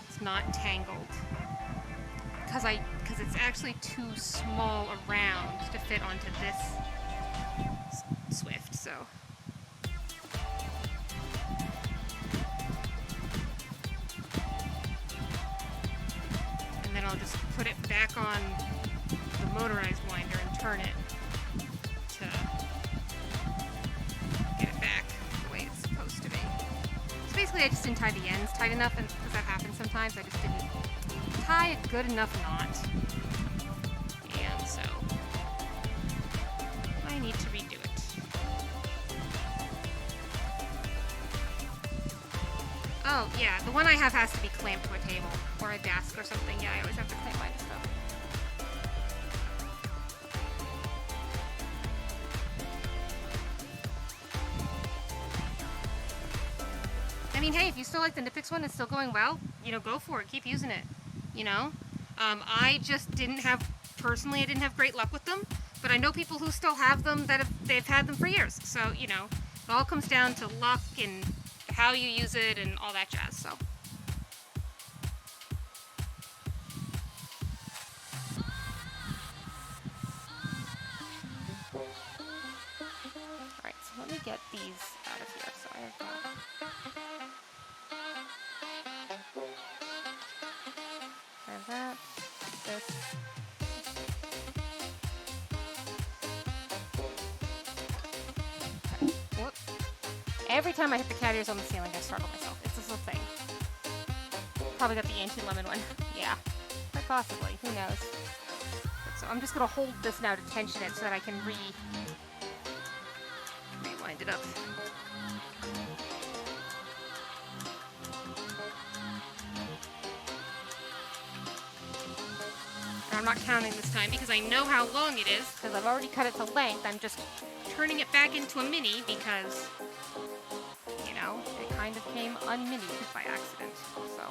it's not tangled. because it's actually too small around to fit onto this Swift, so. And then I'll just put it back on the motorized winder and turn it to get it back the way it's supposed to be. So basically I just didn't tie the ends tight enough, and because that happens sometimes, I just didn't tie a good enough knot. And so I need to redo it. Oh, yeah, the one I have has to be clamped to a table or a desk or something. Yeah, I always have to clamp my stuff. I mean, hey, if you still like the Nipix one, it's still going well, you know, go for it. Keep using it, you know? I just didn't have, personally, I didn't have great luck with them, but I know people who still have them that they've had them for years. So, you know, it all comes down to luck and how you use it and all that jazz, so. Alright, so let me get these out of here. So I have got... I have that, this. Okay. Whoop. Every time I hit the cat ears on the ceiling, I startle myself. It's this little thing. Probably got the anti-lemon one. Yeah, quite possibly. Who knows? So I'm just gonna hold this now to tension it so that I can rewind it up. And I'm not counting this time because I know how long it is because I've already cut it to length. I'm just turning it back into a mini because, you know, it kind of came unminied by accident, so.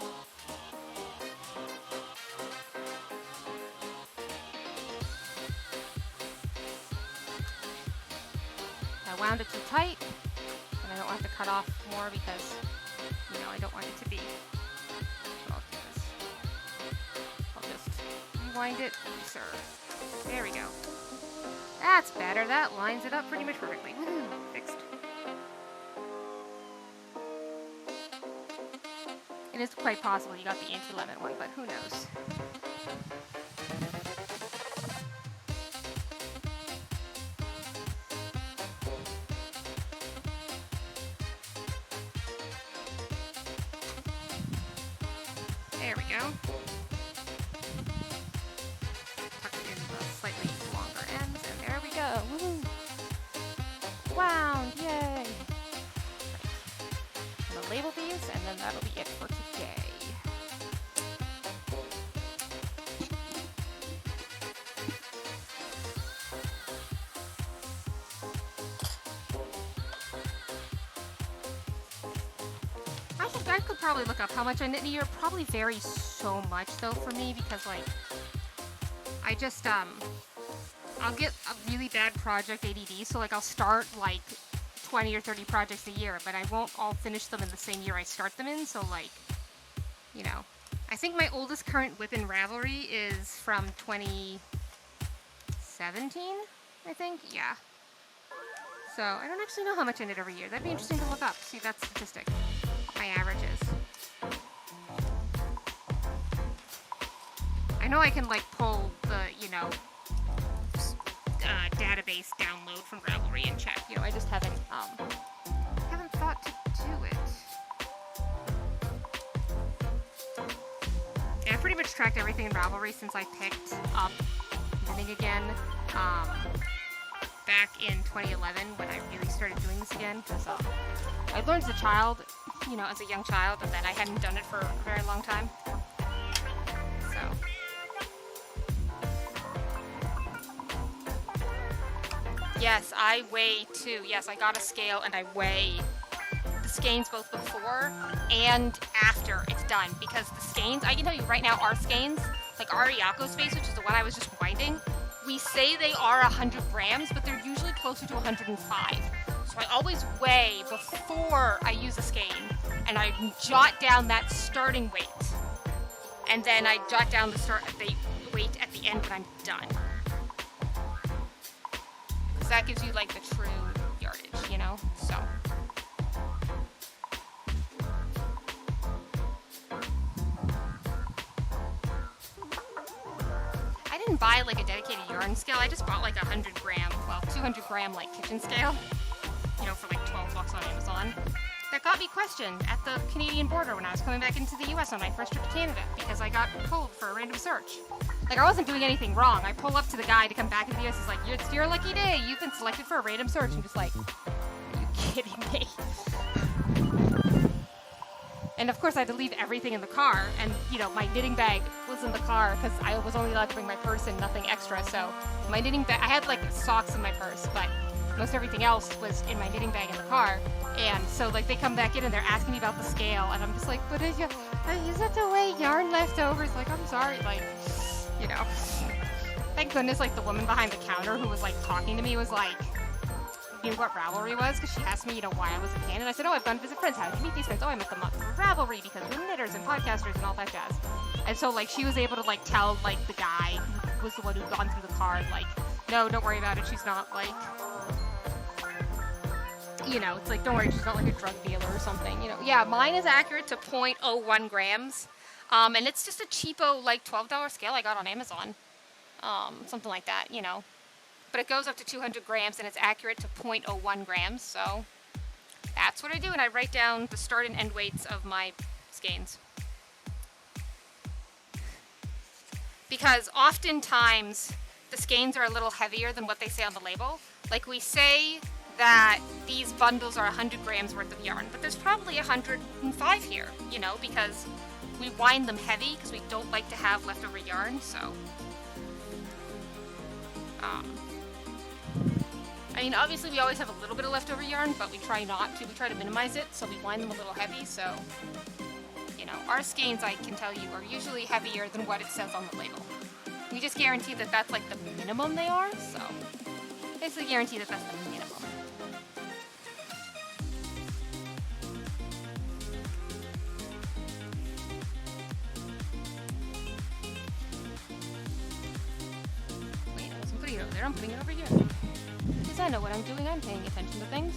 I wound it too tight, and I don't want to cut off more because, you know, I don't want it to be. So I'll do this. I'll just rewind it, serve. There we go. That's better. That lines it up pretty much perfectly. Woohoo! Fixed. It is quite possible you got the anti-lemon one, but who knows? There we go. Tuck it in the slightly longer ends, and there we go. Woohoo! Wound! Yay! Right. I'm gonna label these, and then that'll be it for today. I could probably look up how much I knit in a year. It probably varies so much though for me because like I just I'll get a really bad project ADD, so like I'll start like 20 or 30 projects a year, but I won't all finish them in the same year I start them in, so like, you know. I think my oldest current whip in Ravelry is from 2017, I think, yeah. So I don't actually know how much I knit every year. That'd be interesting to look up, see that statistic. My averages. I know I can like pull the, you know, database download from Ravelry and check. You know, I just haven't thought to do it. Yeah, I pretty much tracked everything in Ravelry since I picked up knitting again. Back in 2011 when I really started doing this again, because I learned as a child, you know, as a young child, and then I hadn't done it for a very long time. So. Yes, I weigh too. Yes, I got a scale and I weigh the skeins both before and after it's done, because the skeins, I can tell you right now, our skeins, like our Iako space, which is the one I was just winding, we say they are 100 grams, but they're usually closer to 105. So I always weigh before I use a skein, and I jot down that starting weight. and then I jot down the weight at the end when I'm done. Because that gives you like the true yardage, you know? So. I didn't buy like a dedicated yarn scale. I just bought like a 100 gram, well, 200 gram like kitchen scale, you know, for like $12 on Amazon. That got me questioned at the Canadian border when I was coming back into the US on my first trip to Canada because I got pulled for a random search. Like, I wasn't doing anything wrong. I pull up to the guy to come back into the US. He's like, it's your lucky day. You've been selected for a random search. I'm just like, are you kidding me? And of course, I had to leave everything in the car. And, you know, my knitting bag was in the car because I was only allowed to bring my purse and nothing extra. So my knitting bag, I had like socks in my purse, but most everything else was in my knitting bag in the car. And so, like, they come back in and they're asking me about the scale, and I'm just like, but you have to weigh yarn leftovers. Like, I'm sorry, like, you know. Thank goodness, like, the woman behind the counter who was, like, talking to me was like, knew what Ravelry was, because she asked me, you know, why I was in Canada. I said, oh, I've gone to visit friends. How did you meet these friends? Oh, I met them through Ravelry, because we're knitters and podcasters and all that jazz. And so, like, she was able to, like, tell, like, the guy who was the one who'd gone through the card, like, no, don't worry about it. She's not, like, you know, it's like, don't worry, she's not like a drug dealer or something, you know. Yeah, mine is accurate to 0.01 grams. And it's just a cheapo, like, $12 scale I got on Amazon. Something like that, you know. But it goes up to 200 grams, and it's accurate to 0.01 grams, so that's what I do, and I write down the start and end weights of my skeins. Because oftentimes, the skeins are a little heavier than what they say on the label. Like, we say that these bundles are 100 grams worth of yarn, but there's probably 105 here, you know, because we wind them heavy because we don't like to have leftover yarn, so. I mean, obviously we always have a little bit of leftover yarn, but we try not to. We try to minimize it, so we wind them a little heavy, so, you know, our skeins, I can tell you, are usually heavier than what it says on the label. We just guarantee that that's like the minimum they are, so basically guarantee that that's the minimum. Wait, I wasn't putting it over there, I'm putting it over here. Because I know what I'm doing, I'm paying attention to things.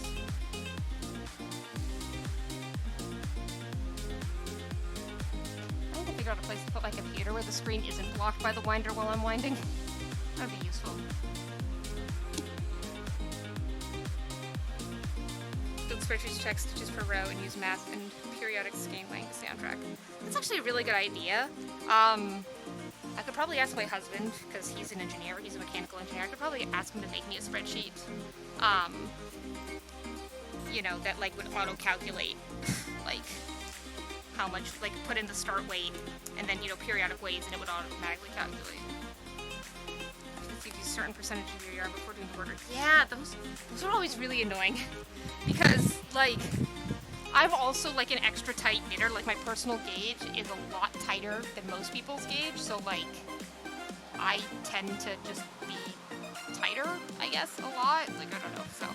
I need to figure out a place to put my computer where the screen isn't blocked by the winder while I'm winding. That'd be useful. Build spreadsheets, check stitches per row, and use math and periodic skein length to stay on track. That's actually a really good idea. I could probably ask my husband, because he's an engineer, he's a mechanical engineer, I could probably ask him to make me a spreadsheet, you know, that, like, would auto-calculate, like, how much, like, put in the start weight, and then, you know, periodic weights, and it would automatically calculate. Just give you a certain percentage of your yarn before doing the order. Yeah, those are always really annoying, because, like, I'm also, like, an extra tight knitter. Like, my personal gauge is a lot tighter than most people's gauge, so, like, I tend to just be tighter, I guess, a lot. Like, I don't know, so.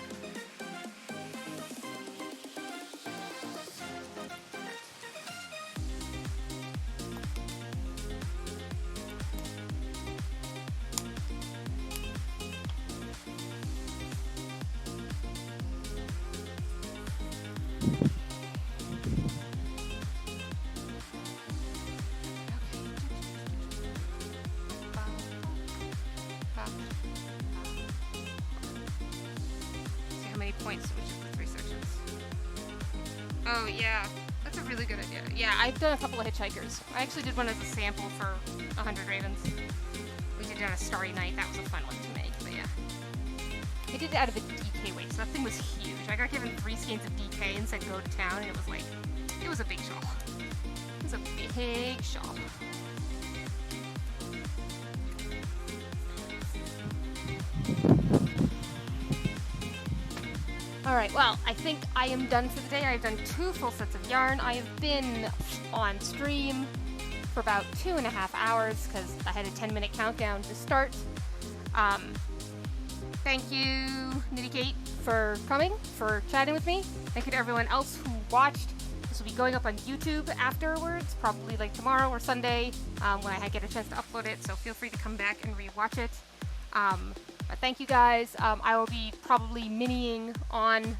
See how many points, which is the 3 sections. Oh, yeah. That's a really good idea. Yeah, I've done a couple of hitchhikers. I actually did one as a sample for 100 Ravens. We did it on a starry night. That was a fun one to make, but yeah. I did it out of a DK weight, so that thing was huge. I got given 3 skeins of DK and said go to town, and it was like, it was a big shawl. It was a big shawl. Alright, well, I think I am done for the day. I've done 2 full sets of yarn. I have been on stream for about 2.5 hours because I had a 10-minute countdown to start. Thank you, Nitty Kate, for coming, for chatting with me. Thank you to everyone else who watched the This will be going up on YouTube afterwards, probably like tomorrow or Sunday when I get a chance to upload it. So feel free to come back and rewatch it. But thank you guys. I will be probably miniing on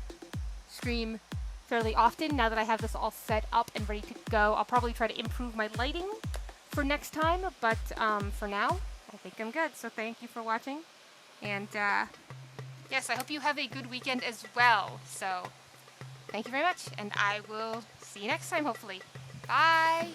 stream fairly often now that I have this all set up and ready to go. I'll probably try to improve my lighting for next time, but for now, I think I'm good. So thank you for watching. And yes, I hope you have a good weekend as well. So thank you very much, and I will see you next time, hopefully. Bye!